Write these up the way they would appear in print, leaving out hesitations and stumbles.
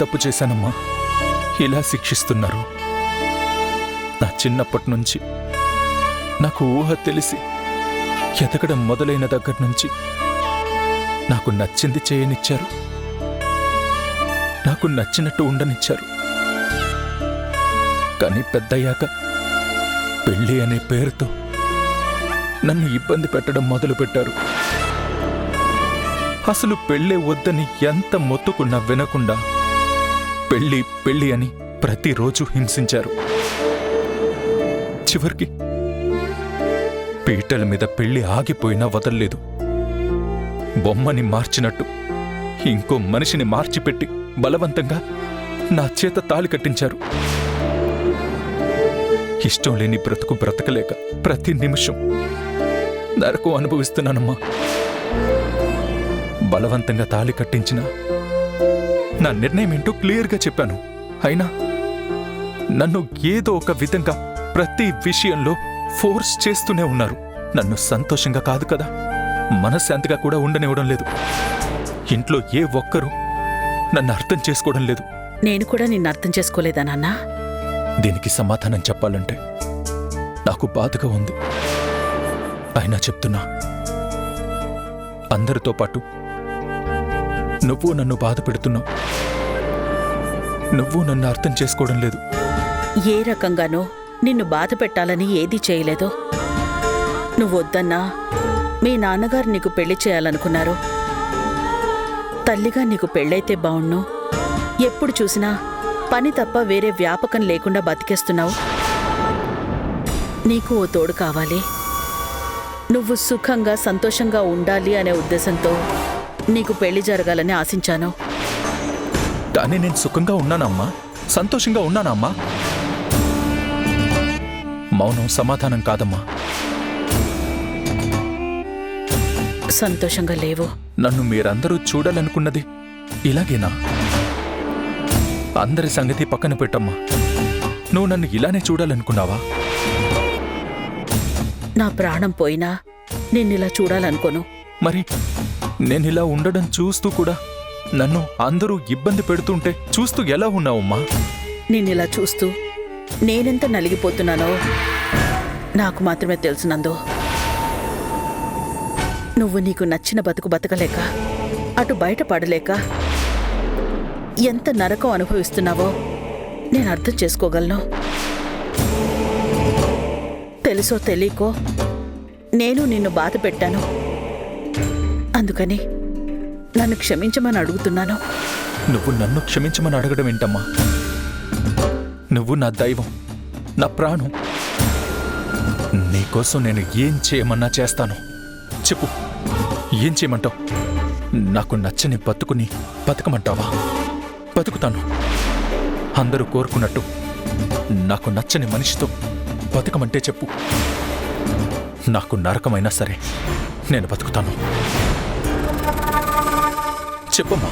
తప్పు చేశానమ్మా? ఇలా శిక్షిస్తున్నారు? నా చిన్నప్పటి నుంచి నాకు ఊహ తెలిసి ఎదగడం మొదలైన దగ్గర నుంచి నాకు నచ్చింది చేయనిచ్చారు, నాకు నచ్చినట్టు ఉండనిచ్చారు. కానీ పెద్దయ్యాక పెళ్ళి అనే పేరుతో నన్ను ఇబ్బంది పెట్టడం మొదలుపెట్టారు. అసలు పెళ్ళే వద్దని ఎంత మొత్తుకున్నా వినకుండా పెళ్ళి పెళ్ళి అని ప్రతిరోజు హింసించారు. చివరికి పీటల మీద పెళ్లి ఆగిపోయినా వదల్లేదు. బొమ్మని మార్చినట్టు ఇంకో మనిషిని మార్చిపెట్టి బలవంతంగా నా చేత తాళి కట్టించారు. ఇష్టం లేని బ్రతుకు బ్రతకలేక ప్రతి నిమిషం నరకం అనుభవిస్తున్నానమ్మా. బలవంతంగా తాళి కట్టించిన నా నిర్ణయం ఏంటో క్లియర్గా చెప్పాను. అయినా నన్ను ఏదో ఒక విధంగా ప్రతి విషయంలో ఫోర్స్ చేస్తూనే ఉన్నారు. నన్ను సంతోషంగా కాదు కదా, మనశ్శాంతిగా కూడా ఉండనివ్వడం లేదు. ఇంట్లో ఏ ఒక్కరూ నన్ను అర్థం చేసుకోవడం లేదు. నేను కూడా నిన్ను అర్థం చేసుకోలేదా నాన్నా? దీనికి సమాధానం చెప్పాలంటే నాకు బాధగా ఉంది. అయినా చెప్తున్నా, అందరితో పాటు నువ్వు నన్ను బాధ పెడుతున్నావు. నువ్వు నన్ను అర్థం చేసుకోవడం లేదు. ఏ రకంగానో నిన్ను బాధ పెట్టాలని ఏదీ చేయలేదో. నువ్వు వద్దన్నా మీ నాన్నగారు నీకు పెళ్లి చేయాలనుకున్నారు. తల్లిగా నీకు పెళ్ళైతే బావుణ్ణు. ఎప్పుడు చూసినా పని తప్ప వేరే వ్యాపకం లేకుండా బతికేస్తున్నావు. నీకు ఓ తోడు కావాలి. నువ్వు సుఖంగా సంతోషంగా ఉండాలి అనే ఉద్దేశంతో నీకు పెళ్లి జరగాలని ఆశించాను. కానీ నేను సుఖంగా ఉన్నానమ్మా, సంతోషంగా ఉన్నానమ్మా. మౌనం సమాధానం కాదమ్మా. సంతోషంగా లేవు. నన్ను మీరందరూ చూడాలనుకున్నది ఇలాగేనా? అందరి సంగతి పక్కన పెట్టమ్మా. నువ్వు నన్ను ఇలానే చూడాలనుకున్నావా? నా ప్రాణం పోయినా నిన్నిలా చూడాలనుకోను. మరి నేనిలా ఉండడం చూస్తూ కూడా నన్ను అందరూ ఇబ్బంది పెడుతుంటే చూస్తూ ఎలా ఉన్నావమ్మా? నిన్నిలా చూస్తూ నేనెంత నలిగిపోతున్నానో నాకు మాత్రమే తెలుసునందో. నువ్వు నీకు నచ్చిన బతుకు బతకలేక, అటు బయట పడలేక ఎంత నరకం అనుభవిస్తున్నావో నేను అర్థం చేసుకోగలను. తెలుసో తెలియకో నేను నిన్ను బాధ పెట్టాను. అందుకని నన్ను క్షమించమని అడుగుతున్నాను. నువ్వు నన్ను క్షమించమని అడగడం ఏంటమ్మా? నువ్వు నా దైవం, నా ప్రాణం. నీకోసం నేను ఏం చేయమన్నా చేస్తాను. చెప్పు, ఏం చేయమంటావు? నాకు నచ్చని బతుకుని బతకమంటావా? బతుకుతాను. అందరూ కోరుకున్నట్టు నాకు నచ్చని మనిషితో బతకమంటే చెప్పు. నాకు నరకమైనా సరే నేను బతుకుతాను. చెప్పమ్మా,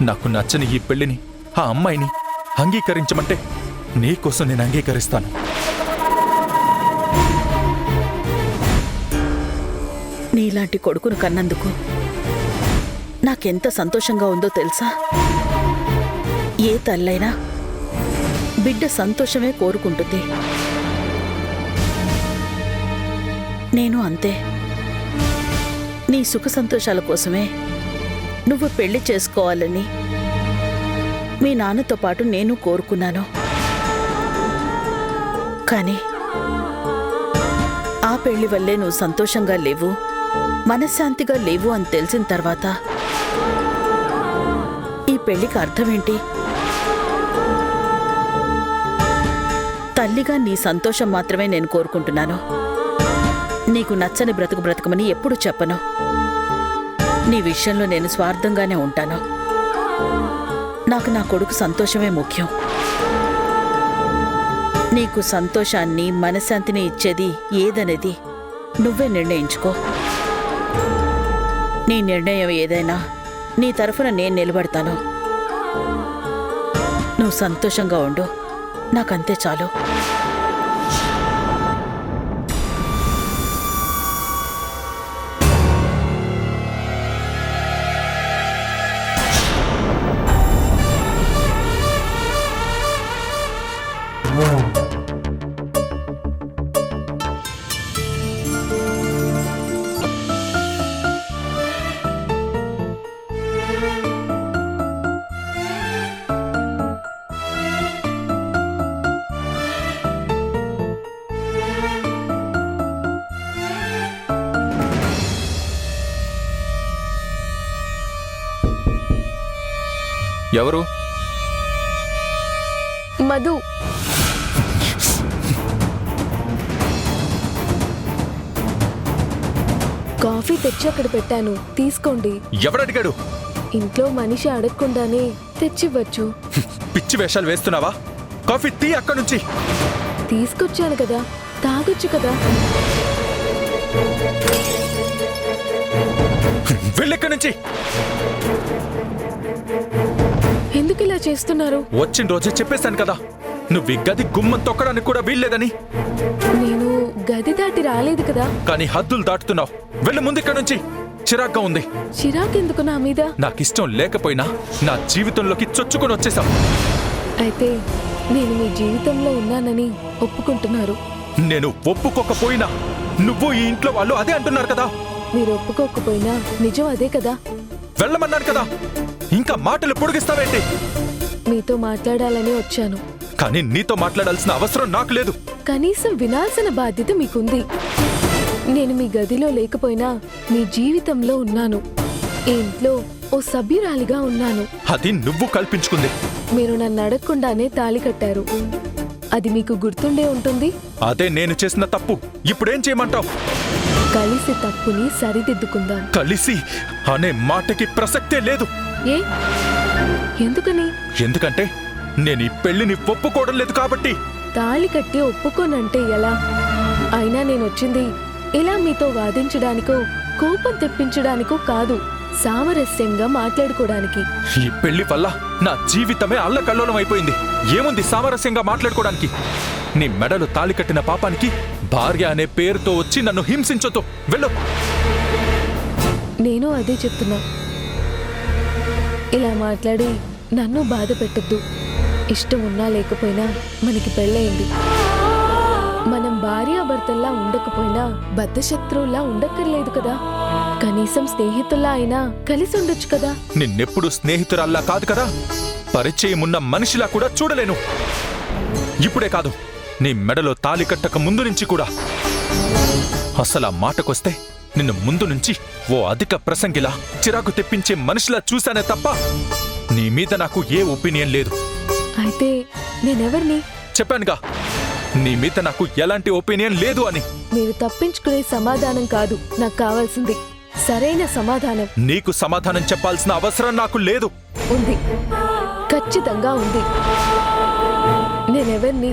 నాకు నచ్చని ఈ పెళ్లిని, ఆ అమ్మాయిని అంగీకరించమంటే నీకోసం నేను అంగీకరిస్తాను. నీలాంటి కొడుకును కన్నందుకు నాకెంత సంతోషంగా ఉందో తెలుసా? ఏ తల్లైనా బిడ్డ సంతోషమే కోరుకుంటుంది. నేను అంతే. నీ సుఖ సంతోషాల కోసమే నువ్వు పెళ్లి చేసుకోవాలని మీ నాన్నతో పాటు నేను కోరుకున్నాను. కానీ ఆ పెళ్లి వల్లే నువ్వు సంతోషంగా లేవు, మనశ్శాంతిగా లేవు అని తెలిసిన తర్వాత ఈ పెళ్లికి అర్థమేంటి? తల్లిగా నీ సంతోషం మాత్రమే నేను కోరుకుంటున్నాను. నీకు నచ్చని బ్రతుకు బ్రతకమని ఎప్పుడూ చెప్పను. నీ విషయంలో నేను స్వార్థంగానే ఉంటాను. నాకు నా కొడుకు సంతోషమే ముఖ్యం. నీకు సంతోషాన్ని, మనశ్శాంతిని ఇచ్చేది ఏదనేది నువ్వే నిర్ణయించుకో. నీ నిర్ణయం ఏదైనా నీ తరఫున నేను నిలబడతాను. నువ్వు సంతోషంగా ఉండు, నాకంతే చాలు. ఎవరు? మధు. కాఫీ తెచ్చి అక్కడ పెట్టాను, తీసుకోండి. ఎవడడిగాడు? ఇంట్లో మనిషి అడగకుండానే తెచ్చివ్వచ్చు. పిచ్చి వేషాలు వేస్తున్నావా? కాఫీ తీ అక్కడి నుంచి. తీసుకొచ్చాను కదా, తాగొచ్చు కదా. వెళ్ళెక్కడి నుంచి. ఎందుకు ఇలా చేస్తున్నారు? వచ్చిన రోజే చెప్పేశాను కదా, నువ్వు ఈ గది గుమ్మం తొక్కడానికి కూడా వీల్లేదని. నేను గది దాటి రాలేదు కదా. కానీ హద్దులు దాటుతున్నావు. వెళ్ళు ముందు ఇక్కడి నుంచి. చిరాగ్గా ఉంది. చిరాకెందుకు నా మీద? నాకిష్టం లేకపోయినా నా జీవితంలోకి చొచ్చుకొని వచ్చేసావు. అయితే నేను మీ జీవితంలో ఉన్నానని ఒప్పుకుంటున్నారు. నేను ఒప్పుకోకపోయినా నువ్వు ఈ ఇంట్లో వాళ్ళు అదే అంటున్నారు కదా. మీరు ఒప్పుకోకపోయినా నిజం అదే కదా. వెళ్ళమన్నాను కదా, ఇంకా మాటలు పొడిగిస్తావేంటి? మీతో మాట్లాడాలని వచ్చాను. కానీ నీతో మాట్లాడాల్సిన అవసరం నాకు లేదు. కనీసం వినాల్సిన బాధ్యత మీకుంది. నేను మీ గదిలో లేకపోయినా మీ జీవితంలో ఉన్నాను. ఈ ఇంట్లో ఓ సభ్యురాలిగా ఉన్నాను. అది నువ్వు కల్పించుకుంది. మీరు నన్ను అడగకుండానే తాళి కట్టారు. అది మీకు గుర్తుండే ఉంటుంది. అదే నేను చేసిన తప్పు. ఇప్పుడేం చేయమంటావు? కలిసి తప్పుని సరిదిద్దుకుందాం. కలిసి అనే మాటకి ప్రసక్తే లేదు. ఏ? ఎందుకని? ఎందుకంటే నేను ఈ పెళ్లిని ఒప్పుకోవడం లేదు కాబట్టి. తాళి కట్టి ఒప్పుకోనంటే ఎలా? అయినా నేనొచ్చింది ఇలా మీతో వాదించడానికో కోపం తెప్పించడానికో కాదు, సామరస్యంగా మాట్లాడుకోవడానికి. ఈ పెళ్లి వల్ల నా జీవితమే అల్లకల్లోలం అయిపోయింది. ఏముంది సామరస్యంగా మాట్లాడుకోవడానికి? నీ మెడలు తాళి కట్టిన పాపానికి భార్య అనే పేరుతో వచ్చి నన్ను హింసించొద్దు. వెళ్ళు. నేను అదే చెప్తున్నా. ఇలా మాట్లాడి నన్ను బాధ పెట్టొద్దు. ఇష్టం ఉన్నా లేకపోయినా మనకి పెళ్ళయింది. మనం భార్యాభర్తల్లా ఉండకపోయినా బద్ధశత్రువులా ఉండక్కర్లేదు కదా. కనీసం స్నేహితుల్లా అయినా కలిసి ఉండొచ్చు కదా. నిన్నెప్పుడు స్నేహితురాల్లా కాదు కదా, పరిచయం ఉన్న మనిషిలా కూడా చూడలేను. ఇప్పుడే కాదు, నీ మెడలో తాళి కట్టక ముందు నుంచి కూడా. అసలు ఆ మాటకొస్తే నిన్ను ముందు నుంచి ఓ అధిక ప్రసంగిలా, చిరాకు తెప్పించే మనిషిలా చూశానే తప్ప నీ మీద నాకు ఏ ఒపీనియన్ లేదు. అయితే నేనెవర్ని? చెప్పానుగా, నీ మీద నాకు ఎలాంటి ఒపీనియన్ లేదు అని. మీరు తప్పించుకునే సమాధానం కాదు నాకు కావాల్సింది, సరైన సమాధానం. నీకు సమాధానం చెప్పాల్సిన అవసరం నాకు లేదు. ఉంది, ఖచ్చితంగా ఉంది. నేనెవర్ని?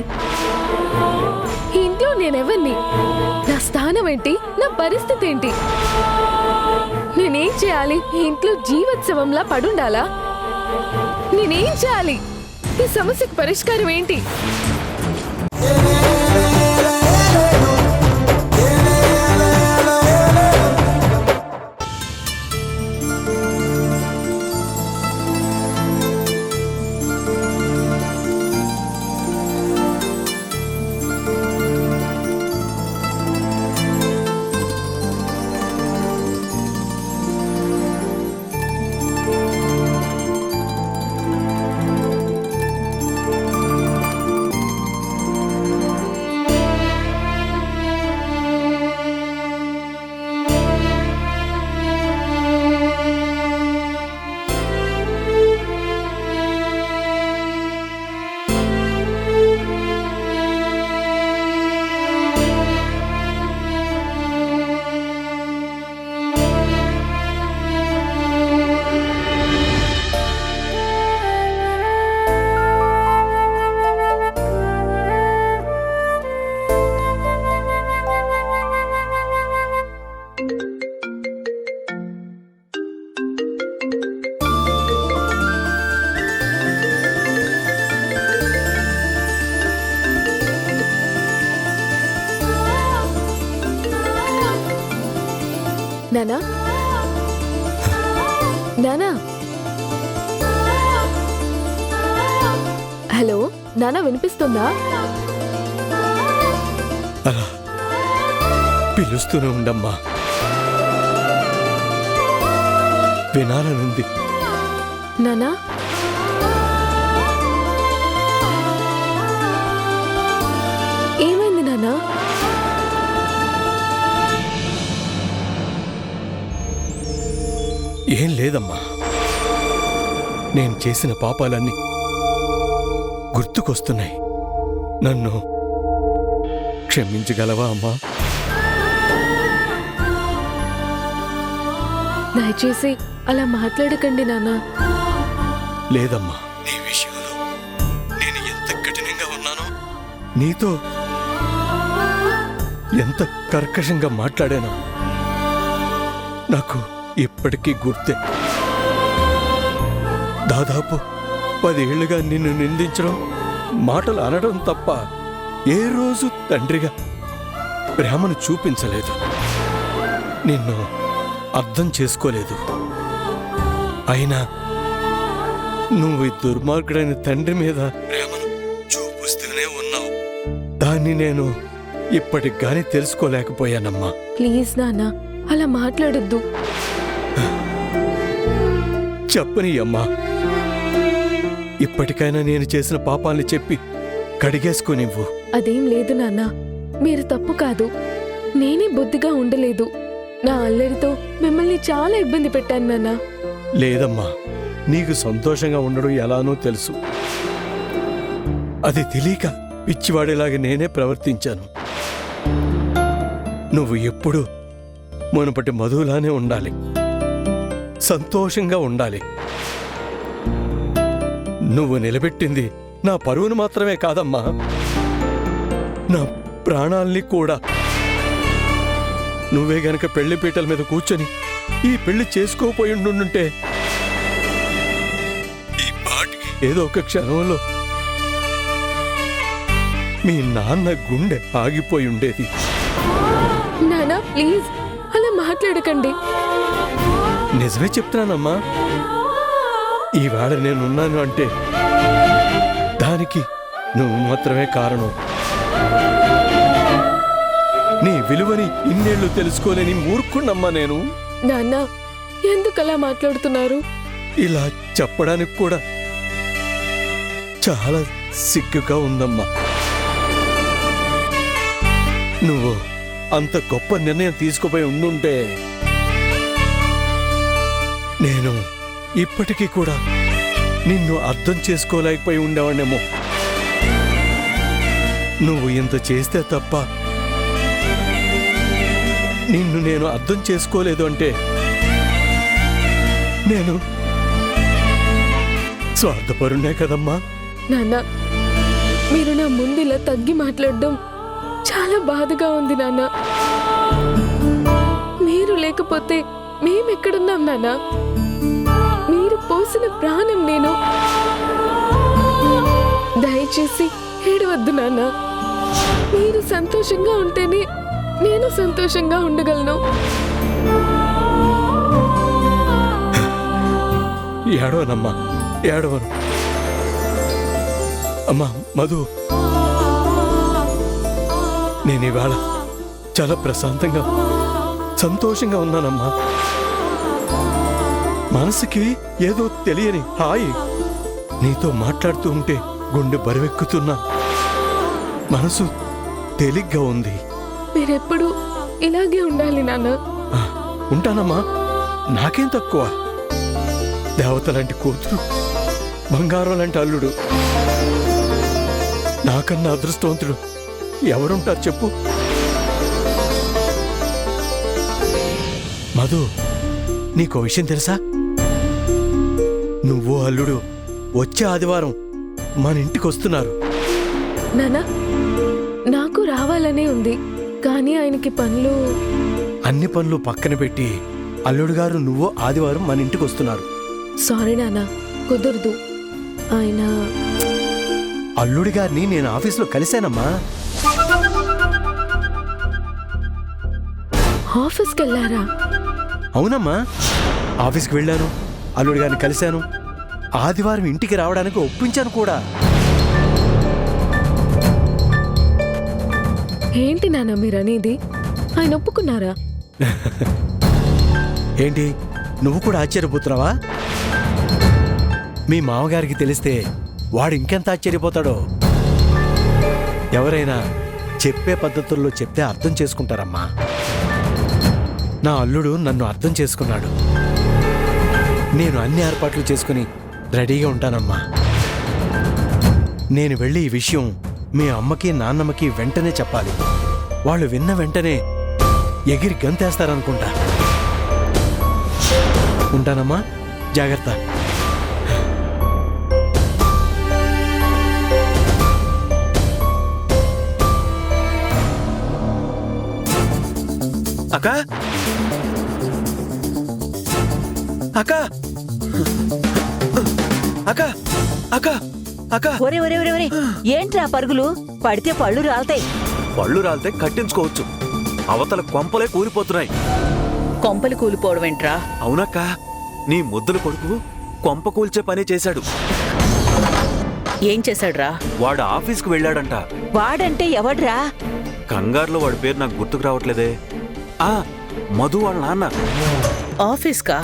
ఈ ఇంట్లో నేనెవర్ని? నా స్థానం ఏంటి? నా పరిస్థితి ఏంటి? నేనేం చేయాలి? ఈ ఇంట్లో జీవోత్సవంలా పడుండాలా? నేనేం చేయాలి? ఈ సమస్యకు పరిష్కారం ఏంటి? నానా, నానా, హలో నానా, వినిపిస్తుందా? అలా పిలుస్తూనే ఉండమ్మా. వినాలనుంది. నానా ఏమైంది నానా? ఏం లేదమ్మా, నేను చేసిన పాపాలన్నీ గుర్తుకొస్తున్నాయి. నన్ను క్షమించగలవా అమ్మా? దయచేసి అలా మాట్లాడకండి నానా. లేదమ్మా, నీ విషయంలో నేను ఎంత కఠినంగా ఉన్నానో, నీతో ఎంత కర్కశంగా మాట్లాడానో నాకు ఇప్పటికీ గుర్తే. దాదాపు 10 ఏళ్లుగా నిన్ను నిందించడం, మాటలు అనడం తప్ప ఏ రోజు తండ్రిగా ప్రేమను చూపించలేదు. నిన్ను అర్థం చేసుకోలేదు. అయినా నువ్వు ఈ దుర్మార్గుడైన తండ్రి మీద ప్రేమను చూపిస్తూనే ఉన్నావు. దాన్ని నేను ఇప్పటికి గాని తెలుసుకోలేకపోయానమ్మా. ప్లీజ్ నానా అలా మాట్లాడొద్దు. చెప్పని అమ్మా, ఇప్పటికైనా నేను చేసిన పాపాల్ని చెప్పి కడిగేసుకోనివ్వు. అదేం లేదు నాన్నా, మీరు తప్పు కాదు. నేనే బుద్ధిగా ఉండలేదు. నా అల్లరితో మిమ్మల్ని చాలా ఇబ్బంది పెట్టాను నాన్నా. లేదమ్మా, నీకు సంతోషంగా ఉండడం ఎలానో తెలుసు. అది తెలియక పిచ్చివాడేలాగా నేనే ప్రవర్తించాను. నువ్వు ఎప్పుడూ మునుపటి మధులానే ఉండాలి, సంతోషంగా ఉండాలి. నువ్వు నిలబెట్టింది నా పరువును మాత్రమే కాదమ్మా, నా ప్రాణాల్ని కూడా. నువ్వే గనక పెళ్లి పీటల మీద కూర్చొని ఈ పెళ్లి చేసుకోపోయిండుంటే ఈ పాటికి ఏదో ఒక క్షణంలో మీ నాన్న గుండె ఆగిపోయి ఉండేది. నానా ప్లీజ్ అలా మాట్లాడకండి. నిజమే చెప్తున్నానమ్మా. ఈవేళ నేనున్నాను అంటే దానికి నువ్వు మాత్రమే కారణం. నీ విలువని ఇన్నేళ్లు తెలుసుకోలేని మూర్ఖుణ్ణమ్మా నేను. నాన్నా ఎందుకలా మాట్లాడుతున్నారు? ఇలా చెప్పడానికి కూడా చాలా సిగ్గుగా ఉందమ్మా. నువ్వు అంత గొప్ప నిర్ణయం తీసుకుపోయి ఉండుంటే నేను ఇప్పటికీ కూడా నిన్ను అర్థం చేసుకోలేకపోయి ఉండేవాణ్ణేమో. నువ్వు ఇంత చేస్తే తప్ప నిన్ను నేను అర్థం చేసుకోలేదు అంటే నేను స్వార్థపరుణ్ణే కదమ్మా. నాన్నా మీరు నా ముందు ఇలా తగ్గి మాట్లాడడం చాలా బాధగా ఉంది నాన్నా. మీరు లేకపోతే మేమెక్కడున్నాం నాన్నా? మీరు పోసిన ప్రాణం నేను. దయచేసి ఏడవద్దు నాన్నా. మీరు సంతోషంగా ఉంటేనే నేను సంతోషంగా ఉండగలను. ఏడవనమ్మా, ఏడవను. అమ్మా మధు, నేను ఇవాళ చాలా ప్రశాంతంగా సంతోషంగా ఉన్నానమ్మా. మనసుకి ఏదో తెలియని హాయి. నీతో మాట్లాడుతూ ఉంటే గుండె బరువెక్కుతున్నా, మనసు తేలిగ్గా ఉంది. మీరెప్పుడు ఇలాగే ఉండాలి నాన్న. ఉంటానమ్మా, నాకేం తక్కువ. దేవత లాంటి కూతురు, బంగారం లాంటి అల్లుడు, నాకన్నా అదృష్టవంతుడు ఎవరుంటారు చెప్పు? మధు, నీకో విషయం తెలుసా? నువ్వు అల్లుడు వచ్చే ఆదివారం మన ఇంటికి వస్తున్నారు. నాన్న, నాకు రావాలనే ఉంది, కానీ ఆయనకి పనులు. అన్ని పనులు పక్కన పెట్టి అల్లుడు గారు నువ్వు ఆదివారం మన ఇంటికి వస్తున్నారు. సారీ నాన్న, కుదరదు. ఆయన అల్లుడి గారిని నేను ఆఫీసులో కలిశానమ్మా. ఆఫీస్కి వెళ్ళారా? అవునమ్మా, ఆఫీస్కి వెళ్ళాను, అల్లుడి గారిని కలిశాను, ఆదివారం ఇంటికి రావడానికి ఒప్పించాను కూడా. ఏంటి నాన్న మీరు అనేది? ఆయన ఒప్పుకున్నారా? ఏంటి నువ్వు కూడా ఆశ్చర్యపోతున్నావా? మీ మామగారికి తెలిస్తే వాడు ఇంకెంత ఆశ్చర్యపోతాడో. ఎవరైనా చెప్పే పద్ధతుల్లో చెప్తే అర్థం చేసుకుంటారమ్మా. నా అల్లుడు నన్ను అర్థం చేసుకున్నాడు. నేను అన్ని ఏర్పాట్లు చేసుకుని రెడీగా ఉంటానమ్మా. నేను వెళ్ళి ఈ విషయం మీ అమ్మకి నాన్నమ్మకి వెంటనే చెప్పాలి. వాళ్ళు విన్న వెంటనే ఎగిరి గంతేస్తారనుకుంటా. ఉంటానమ్మా, జాగ్రత్త. అక్క అక్క అక్క అక్క అక్క ఒరే ఒరే ఒరే ఒరే ఏంట్రా పరుగులు? పడితే పళ్ళు రాలతాయి. పళ్ళు రాలితే కట్టించుకోవచ్చు, అవతల కొంపలే కూలిపోతున్నాయి. కొంపలు కూలిపోవడం ఏంట్రా? అవునక్క, నీ ముద్దుల కొడుకు కొంప కూల్చే పని చేశాడు. ఏం చేశాడ్రా? వాడు ఆఫీస్కు వెళ్ళాడంట. వాడంటే ఎవడ్రా? కంగారులో వాడి పేరు నాకు గుర్తుకు రావట్లేదే. ఆ మధు వాళ్ళ నాన్న. ఆఫీస్కా?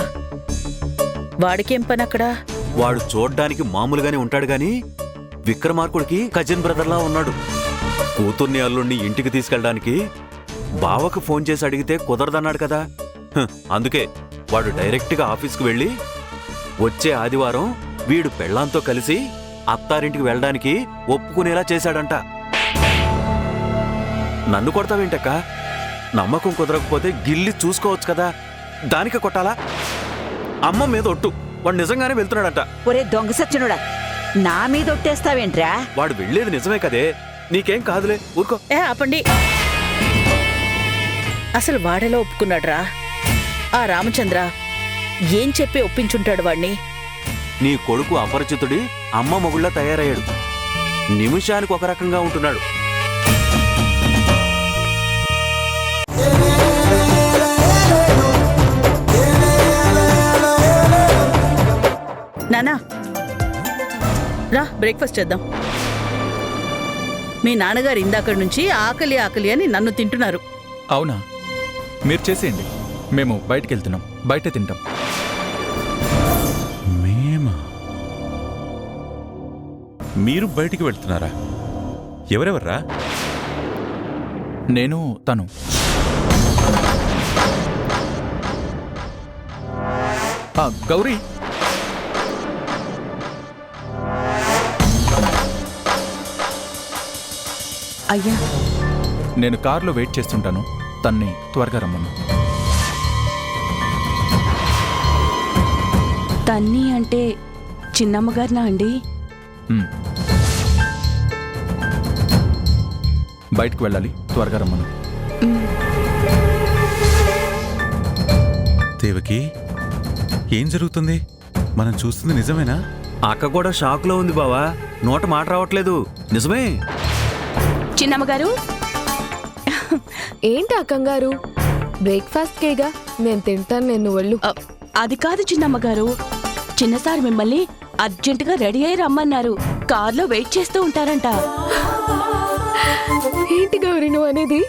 వాడికేం పని అక్కడ? వాడు చూడ్డానికి మామూలుగానే ఉంటాడు గాని విక్రమార్కుడికి కజిన్ బ్రదర్లా ఉన్నాడు. కూతుర్ని అల్లుణ్ణి ఇంటికి తీసుకెళ్ళడానికి బావకు ఫోన్ చేసి అడిగితే కుదరదన్నాడు కదా. అందుకే వాడు డైరెక్ట్గా ఆఫీస్కు వెళ్ళి వచ్చే ఆదివారం వీడు పెళ్ళాంతో కలిసి అత్తారింటికి వెళ్ళడానికి ఒప్పుకునేలా చేశాడంట. నన్ను కొడతావేంటక్క? నమ్మకం కుదరకపోతే గిల్లి చూసుకోవచ్చు కదా, దానికి కొట్టాలా? అమ్మ మీద ఒట్టు, వాడు నిజంగానే వెళ్తున్నాడంట. ఒరే దొంగ సచ్చినుడా, నా మీద ఒట్టేస్తావేంట్రా? వాడు వెళ్ళేది నిజమే కదే, నీకేం కాదులే, ఊరుకో. ఆపండి. అసలు వాడెలా ఒప్పుకున్నాడ్రా? ఆ రామచంద్ర ఏం చెప్పి ఒప్పించుంటాడు వాణ్ణి? నీ కొడుకు అపరిచితుడి అమ్మ మొగుళ్ళ తయారయ్యాడు. నిమిషానికి ఒక రకంగా ఉంటున్నాడు. నానా రా, బ్రేక్ఫాస్ట్ చేద్దాం. మీ నాన్నగారు ఇందాకడి నుంచి ఆకలి ఆకలి అని నన్ను తింటున్నారు. అవునా? మీరు చేసేయండి, మేము బయటికి వెళ్తున్నాం, బయట తింటాం. మేమా? మీరు బయటికి వెళ్తున్నారా? ఎవరెవర్రా? నేను, తను. గౌరీ, అయ్యా, నేను కారులో వెయిట్ చేస్తుంటాను, తన్ని త్వరగా రమ్మను. తన్ని అంటే చిన్నమ్మగారినా అండి? బయటికి వెళ్ళాలి, త్వరగా రమ్మను. దేవకి, ఏం జరుగుతుంది? మనం చూస్తుంది నిజమేనా? అక్క కూడా షాక్లో ఉంది బావా, నోట మాట రావట్లేదు. నిజమే. చిన్నమ్మగారు, ఏంటి ఆ కంగారు? బ్రేక్ఫాస్ట్ కేగా, నేను తింటాను. నేను ఒళ్ళు. అది కాదు చిన్నమ్మగారు, చిన్నసారి మిమ్మల్ని అర్జెంటుగా రెడీ అయి రమ్మన్నారు. కార్లో వెయిట్ చేస్తూ ఉంటారంట. ఏంటి గౌరీ నువ్వు అనేది?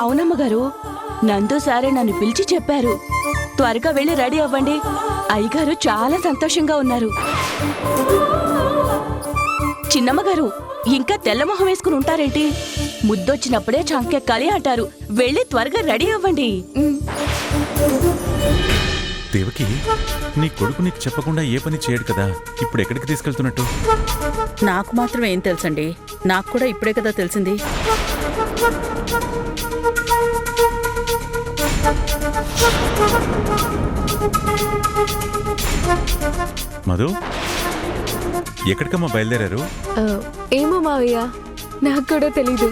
అవునమ్మగారు, నందు సారే నన్ను పిలిచి చెప్పారు. త్వరగా వెళ్ళి రెడీ అవ్వండి, అయ్యగారు చాలా సంతోషంగా ఉన్నారు. చిన్నమ్మగారు, ఇంకా తెల్లమొహం వేసుకుని ఉంటారేంటి? ముద్దొచ్చినప్పుడే చంకెక్కాలి అంటారు. వెళ్ళి త్వరగా రెడీ అవ్వండి. దేవకి, నీ కొడుకు నీకు చెప్పకుండా ఏ పని చేయడు కదా, ఇప్పుడు ఎక్కడికి తీసుకెళ్తున్నట్టు? నాకు మాత్రం ఏం తెలుసండి, నాకు కూడా ఇప్పుడే కదా తెలిసింది. మధు, ఎక్కడికమ్మా బయలుదేరారు? ఏమో మావయ్య, నాకు కూడా తెలీదు.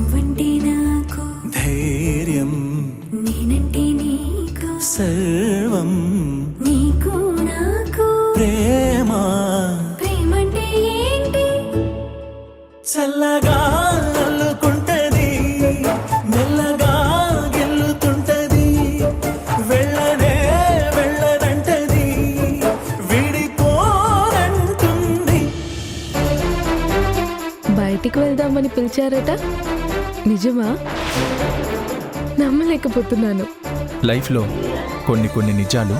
నువ్వంటే నాకు ధైర్యం నేనంటే నీకు సర్వం నీకు నాకు ప్రేమ ప్రేమంటే ఏంటి చల్లగా అల్లుకుంటది మెల్లగా గెల్లుతుంటది వెళ్ళనే వెళ్ళదంటది విడిపోనంటుంది. బయటికి వెళ్దామని పిలిచారట నిజమా? నమ్మలేకపోతున్నాను. లైఫ్లో కొన్ని నిజాలు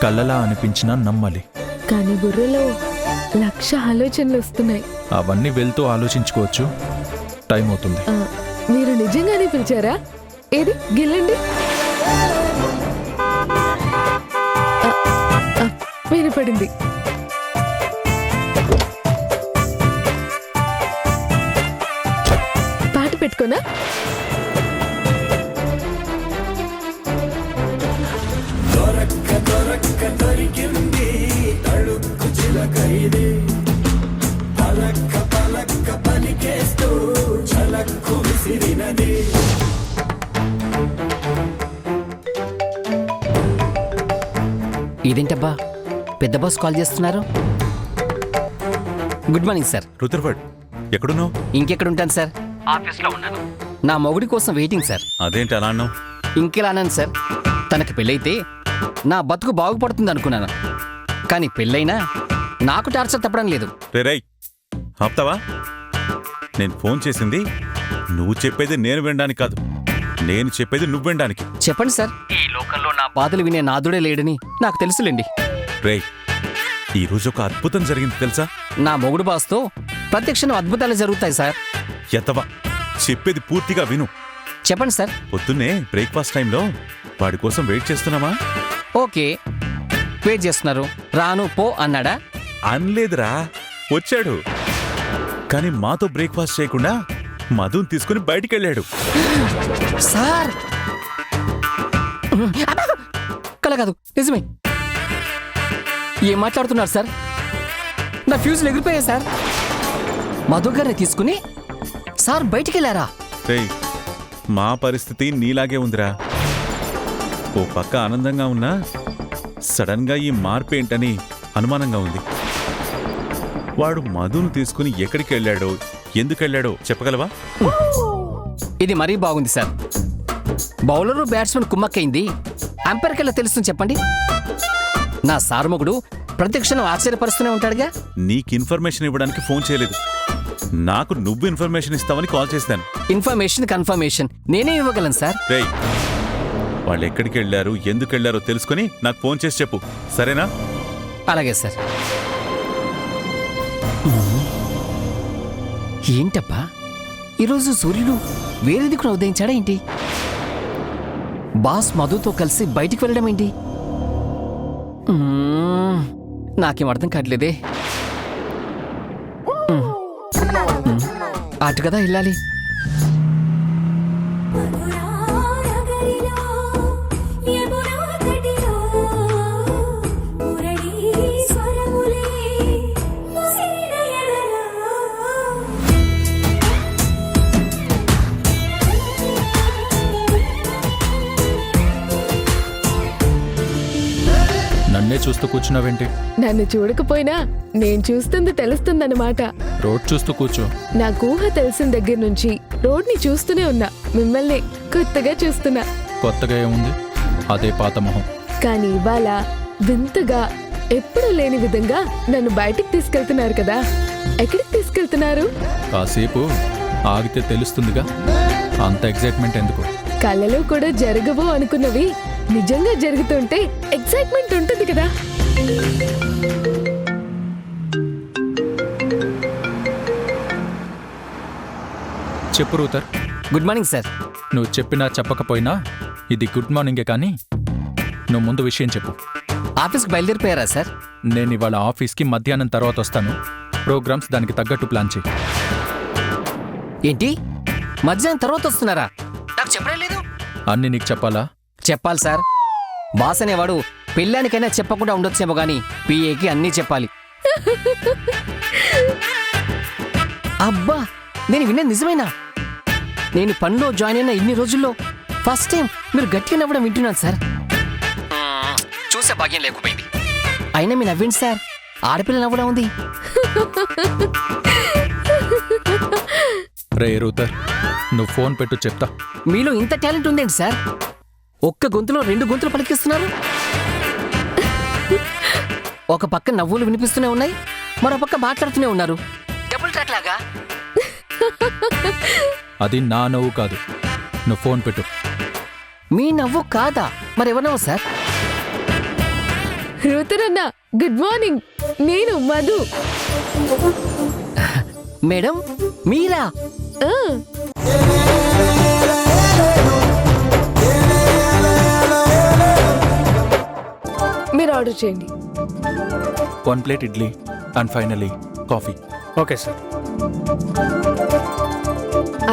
కళ్ళలా అనిపించినా నమ్మాలి. కానీ బుర్రలో 1,00,000 ఆలోచనలు వస్తున్నాయి. అవన్నీ వెళ్తూ ఆలోచించుకోవచ్చు. టైం అవుతుంది. మీరు నిజంగానే పిలిచారా? ఏది గిల్లండి. వినపడింది. పాట పెట్టుకోనా? ఇదేంటబ్బా పెద్ద బాస్ కాల్ చేస్తున్నారు? Good morning sir. రుద్రపడ్ ఎక్కడున్నావు? ఇంకెక్కడుంటాను సార్, ఆఫీస్లో ఉన్నాను. నా మొగుడి కోసం వెయిటింగ్ సార్. అదేంటి అలా అన్నావు? ఇంకెలా అన్నాను సార్, తనకి పెళ్ళైతే నా బతుకు బాగుపడుతుంది అనుకున్నాను. కానీ పెళ్ళైనా నాకు టార్చర్ తప్పడం లేదు. రే ఆప్తావా? నేను ఫోన్ చేసింది నువ్వు చెప్పేది నేను వినడానికి కాదు, నేను చెప్పేది నువ్వు వినడానికి. చెప్పండి సార్. ఈ లోకంలో నా బాధలు వినే నాదుడే లేడని నాకు తెలుసులేండి. రే ఈరోజు ఒక అద్భుతం జరిగింది తెలుసా? నా మొగుడు బాస్తో ప్రత్యక్షణ అద్భుతాలు జరుగుతాయి సార్. ఎత్తవా, చెప్పేది పూర్తిగా విను. చెప్పండి సార్. పొద్దున్నే బ్రేక్ఫాస్ట్ టైంలో వాడి కోసం వెయిట్ చేస్తున్నామా? ఓకే, వెయిట్ చేస్తున్నారు. రాను పో అన్నాడా? అనలేదురా, వచ్చాడు. కానీ మాతో బ్రేక్ఫాస్ట్ చేయకుండా మధుని తీసుకుని బయటికెళ్ళాడు. సార్ కల కాదు, నిజమే. ఏం మాట్లాడుతున్నారు సార్? నా ఫ్యూజులు ఎగిరిపోయాయి సార్. మధు గారిని తీసుకుని సార్ బయటికి వెళ్ళారా? రేయ్, మా పరిస్థితి నీలాగే ఉందిరా. ఓ పక్క ఆనందంగా ఉన్నా సడన్ గా ఈ మార్పు ఏంటని అనుమానంగా ఉంది. వాడు మధును తీసుకుని ఎక్కడికి వెళ్ళాడో ఎందుకెళ్ళాడో చెప్పగలవా? ఇది మరీ బాగుంది సార్. బౌలరు బ్యాట్స్మెన్ కుమ్మక్కైంది అంపైర్కెళ్ళ తెలుస్తుంది చెప్పండి. నా సార్మగుడు ప్రత్యక్షణం ఆశ్చర్యపరుస్తూనే ఉంటాడుగా. నీకు ఇన్ఫర్మేషన్ ఇవ్వడానికి ఫోన్ చేయలేదు, నాకు నువ్వు ఇన్ఫర్మేషన్ ఇస్తావని కాల్ చేశాను. ఇన్ఫర్మేషన్ కన్ఫర్మేషన్ నేనే ఇవ్వగలను సార్. రేయ్, వాళ్ళు ఎక్కడికి వెళ్ళారు ఎందుకెళ్ళారో తెలుసుకుని నాకు ఫోన్ చేసి చెప్పు, సరేనా? అలాగే సార్. ఏంటబ్బా ఈరోజు సూర్యుడు వేరే దిక్కున ఉదయించాడా ఏంటి? బాస్ మధుతో కలిసి బయటికి వెళ్ళడం ఏంటి? నాకేం అర్థం కావట్లేదే. అటు కదా వెళ్ళాలి. నన్నే చూస్తూ కూర్చున్నావేంటి? నన్ను చూడకపోయినా నేను చూస్తుంది తెలుస్తుందన్నమాట. రోడ్ చూస్తూ కూర్చో. నాకు ఊహ తెలిసిన దగ్గర నుంచి రోడ్ని చూస్తూనే ఉన్నా, మిమ్మల్ని కొత్తగా చూస్తున్నా. కొత్తగా ఏముంది, అదే పాత మొహం. కానీ ఇవాళ వింతగా ఎప్పుడూ లేని విధంగా నన్ను బయటికి తీసుకెళ్తున్నారు కదా. ఎక్కడికి తీసుకెళ్తున్నారు? కాసేపు ఆగితే తెలుస్తుందిగా, అంత ఎగ్జైట్మెంట్ ఎందుకు? కళ్ళలో కూడా జరగవు అనుకున్నవి నిజంగా జరుగుతుంటే ఎక్సైట్మెంట్ ఉంటుంది కదా. చెప్పు రూతర్. Good morning sir. నువ్వు చెప్పినా చెప్పకపోయినా ఇది గుడ్ మార్నింగే. కానీ నువ్వు ముందు విషయం చెప్పు. ఆఫీస్కి బయలుదేరిపోయారా సార్? నేను ఇవాళ ఆఫీస్కి మధ్యాహ్నం తర్వాత వస్తాను. ప్రోగ్రామ్స్ దానికి తగ్గట్టు ప్లాన్ చేయి. ఏంటి మధ్యాహ్నం తర్వాత వస్తున్నారా? నాకు చెప్పడం లేదు. అన్నీ నీకు చెప్పాలా? చెప్పాలి సార్. బాస్ అనేవాడు పెళ్ళానికైనా చెప్పకుండా ఉండొచ్చేమో గానీ పిఏకి అన్నీ చెప్పాలి. అబ్బా, నేను విన్నది నిజమేనా? నేను పనిలో జాయిన్ అయిన ఇన్ని రోజుల్లో ఫస్ట్ టైం మీరు గట్టిగా నవ్వడం వింటున్నాను సార్. చూసే భాగ్యం లేకపోయింది. అయినా మీ నవ్వింది సార్, ఆడపిల్ల నవ్వడం ఉంది. రే రూతర్, నువ్వు ఫోన్ పెట్టు చెప్తా. మీలో ఇంత టాలెంట్ ఉందేంటి సార్? ఒక్క గొంతులో 2 గొంతులు పలికిస్తున్నారు. ఒక పక్క నవ్వులు వినిపిస్తూనే ఉన్నాయి, మరో పక్క మాట్లాడుతూనే ఉన్నారు. డబుల్ ట్రాక్ లాగా. అది నా నవ్వు కాదు, నువ్వు ఫోన్ పెట్టు. మీ నవ్వు కాదా? మరెవరు నవ్వు సార్? రూతరన్న గుడ్ మార్నింగ్, నేను మధు. మేడం మీరా? ఆ, మీరు ఆర్డర్ చేయండి. 1 plate idli and finally coffee. Okay sir.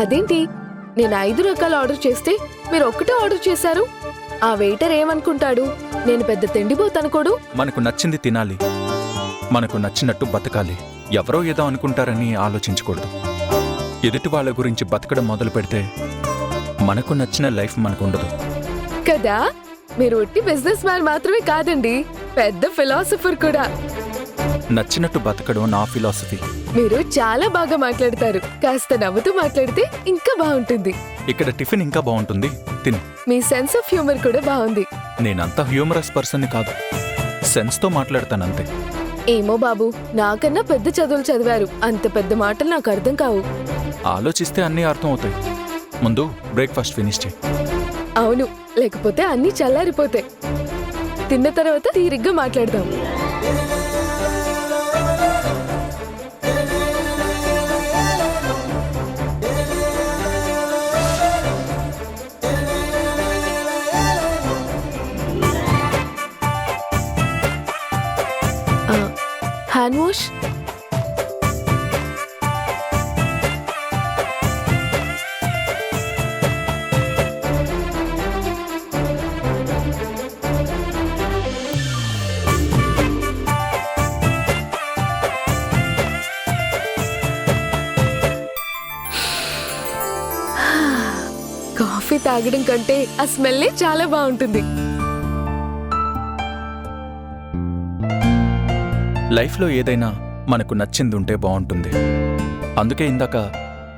అదేంటి, నేను 5 రకాలు ఆర్డర్ చేస్తే మీరు ఒక్కటే ఆర్డర్ చేశారు? ఆ వెయిటర్ ఏమనుకుంటాడు? నేను పెద్ద తిండిపోతనుకోడు? మనకు నచ్చింది తినాలి, మనకు నచ్చినట్టు బతకాలి. ఎవరో ఏదో అనుకుంటారని ఆలోచించకూడదు. ఎదుటి వాళ్ళ గురించి బతకడం మొదలు పెడితే మనకు నచ్చిన లైఫ్ మనకు ఉండదు కదా. మీరు ఒట్టి బిజినెస్ మ్యాన్ మాత్రమే కాదండి, పెద్ద ఫిలాసఫర్ కూడా. నచ్చినట్టు బతకడం నా ఫిలాసఫీ. మీరు చాలా బాగా మాట్లాడతారు. కాస్త నవ్వుతూ మాట్లాడితే ఇంకా బాగుంటుంది. ఇక్కడ టిఫిన్ ఇంకా బాగుంటుంది, తిను. మీ సెన్స్ ఆఫ్ హ్యూమర్ కూడా బాగుంది. నేనంత హ్యూమరస్ పర్సన్ని కాదు, సెన్స్తో మాట్లాడతానంతే. ఏమో బాబు, నాకన్నా పెద్ద చదువులు చదివారు, అంత పెద్ద మాటలు నాకు అర్థం కావు. ఆలోచిస్తే అన్నీ అర్థం అవుతాయి. ముందు బ్రేక్ఫాస్ట్ ఫినిష్ చేయి. అవును, లేకపోతే అన్నీ చల్లారిపోతాయి. తిన్న తర్వాత తీరిగ్గా మాట్లాడదాం. Hand wash. కాఫీ తాగడం కంటే ఆ స్మెల్లే చాలా బాగుంటుంది. లైఫ్లో ఏదైనా మనకు నచ్చింది ఉంటే బాగుంటుంది. అందుకే ఇందాక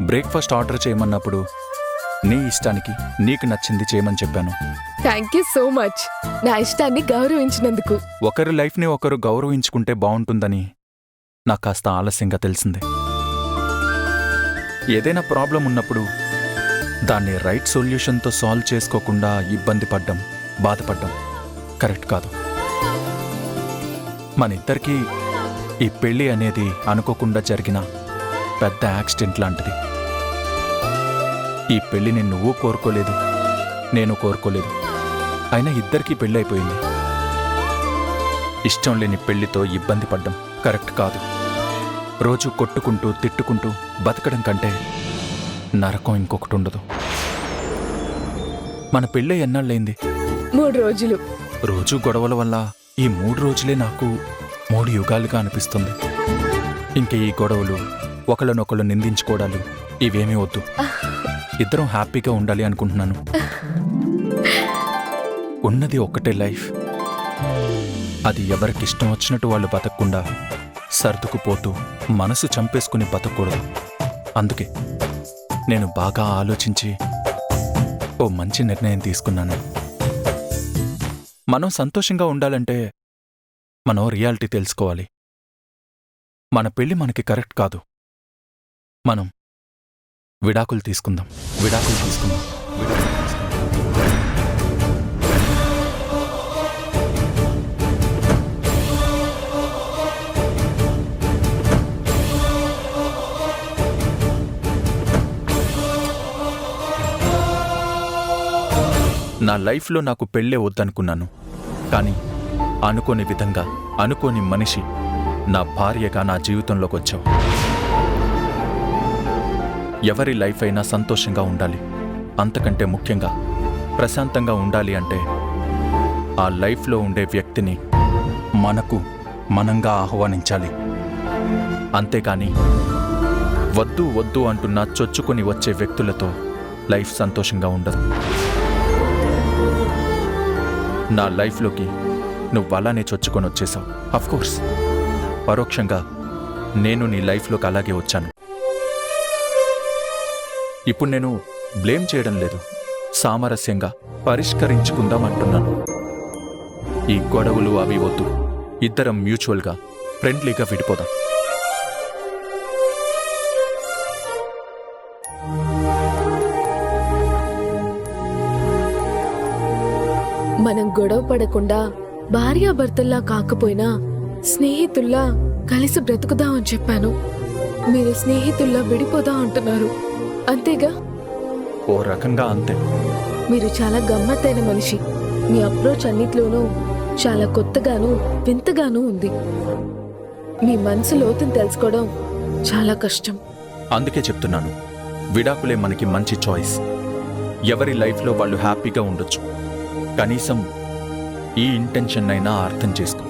బ్రేక్ఫాస్ట్ ఆర్డర్ చేయమన్నప్పుడు నీ ఇష్టానికి నీకు నచ్చింది చేయమని చెప్పాను. థ్యాంక్ యూ సో మచ్, నా ఇష్టాన్ని గౌరవించినందుకు. ఒకరి లైఫ్ని ఒకరు గౌరవించుకుంటే బాగుంటుందని నాకు కాస్త ఆలస్యంగా తెలిసిందే. ఏదైనా ప్రాబ్లం ఉన్నప్పుడు దాన్ని రైట్ సొల్యూషన్తో సాల్వ్ చేసుకోకుండా ఇబ్బంది పడ్డం, బాధపడ్డం కరెక్ట్ కాదు. మనిద్దరికీ ఈ పెళ్ళి అనేది అనుకోకుండా జరిగిన పెద్ద యాక్సిడెంట్ లాంటిది. ఈ పెళ్ళిని నువ్వు కోరుకోలేదు, నేను కోరుకోలేదు. అయినా ఇద్దరికీ పెళ్ళి అయిపోయింది. ఇష్టం లేని పెళ్లితో ఇబ్బంది పడ్డం కరెక్ట్ కాదు. రోజు కొట్టుకుంటూ తిట్టుకుంటూ బతకడం కంటే నరకం ఇంకొకటి ఉండదు. మన పెళ్ళి ఎన్నాళ్ళైంది? 3 రోజులు. రోజు గొడవల వల్ల ఈ 3 రోజులే నాకు 3 యుగాలుగా అనిపిస్తుంది. ఇంక ఈ గొడవలు, ఒకళ్ళనొకళ్ళు నిందించుకోవడాలు ఇవేమీ వద్దు. ఇద్దరం హ్యాపీగా ఉండాలి అనుకుంటున్నాను. ఉన్నది ఒక్కటే లైఫ్. అది ఎవరికిష్టం వచ్చినట్టు వాళ్ళు బతకకుండా సర్దుకుపోతూ మనసు చంపేసుకుని బతకూడదు. అందుకే నేను బాగా ఆలోచించి ఓ మంచి నిర్ణయం తీసుకున్నాను. మనం సంతోషంగా ఉండాలంటే మనం రియాలిటీ తెలుసుకోవాలి. మన పెళ్లి మనకి కరెక్ట్ కాదు. మనం విడాకులు తీసుకుందాం. విడాకులు తీసుకుందాం. నా లైఫ్లో నాకు పెళ్ళే వద్దనుకున్నాను. కానీ అనుకోని విధంగా, అనుకోని మనిషి నా భార్యగా నా జీవితంలోకి వచ్చావు. ఎవరి లైఫ్ అయినా సంతోషంగా ఉండాలి. అంతకంటే ముఖ్యంగా ప్రశాంతంగా ఉండాలి అంటే ఆ లైఫ్లో ఉండే వ్యక్తిని మనకు మనంగా ఆహ్వానించాలి. అంతేకాని వద్దు వద్దు అంటున్నా చొచ్చుకొని వచ్చే వ్యక్తులతో లైఫ్ సంతోషంగా ఉండదు. నా లైఫ్లోకి నువ్వు అలానే చొచ్చుకొని వచ్చేసావు. అఫ్కోర్స్ పరోక్షంగా నేను నీ లైఫ్లోకి అలాగే వచ్చాను. ఇప్పుడు నేను బ్లేమ్ చేయడం లేదు, సామరస్యంగా పరిష్కరించుకుందాం అంటున్నాను. ఈ గొడవలు అవి వద్దు, ఇద్దరం మ్యూచువల్గా ఫ్రెండ్లీగా విడిపోదాం. మనం గొడవ పడకుండా భార్యాభర్తల్లా కాకపోయినా స్నేహితుల్లా కలిసి బ్రతుకుదాం అని చెప్పాను. మీరు స్నేహితుల్లా విడిపోదాం అంటున్నారు, అంతేగా? ఓ రకంగా అంతే. మీరు చాలా గమ్మత్తైన మనిషి. మీ అప్రోచ్ అన్నిట్లోనూ చాలా కొత్తగాను వింతగానూ ఉంది. మీ మనసు లోతుని తెలుసుకోవడం చాలా కష్టం. అందుకే చెప్తున్నాను, విడాకులే మనకి మంచి చాయిస్. ఎవరి లైఫ్లో వాళ్ళు హ్యాపీగా ఉండొచ్చు. కనీసం ఈ ఇంటెన్షన్ అయినా అర్థం చేసుకో.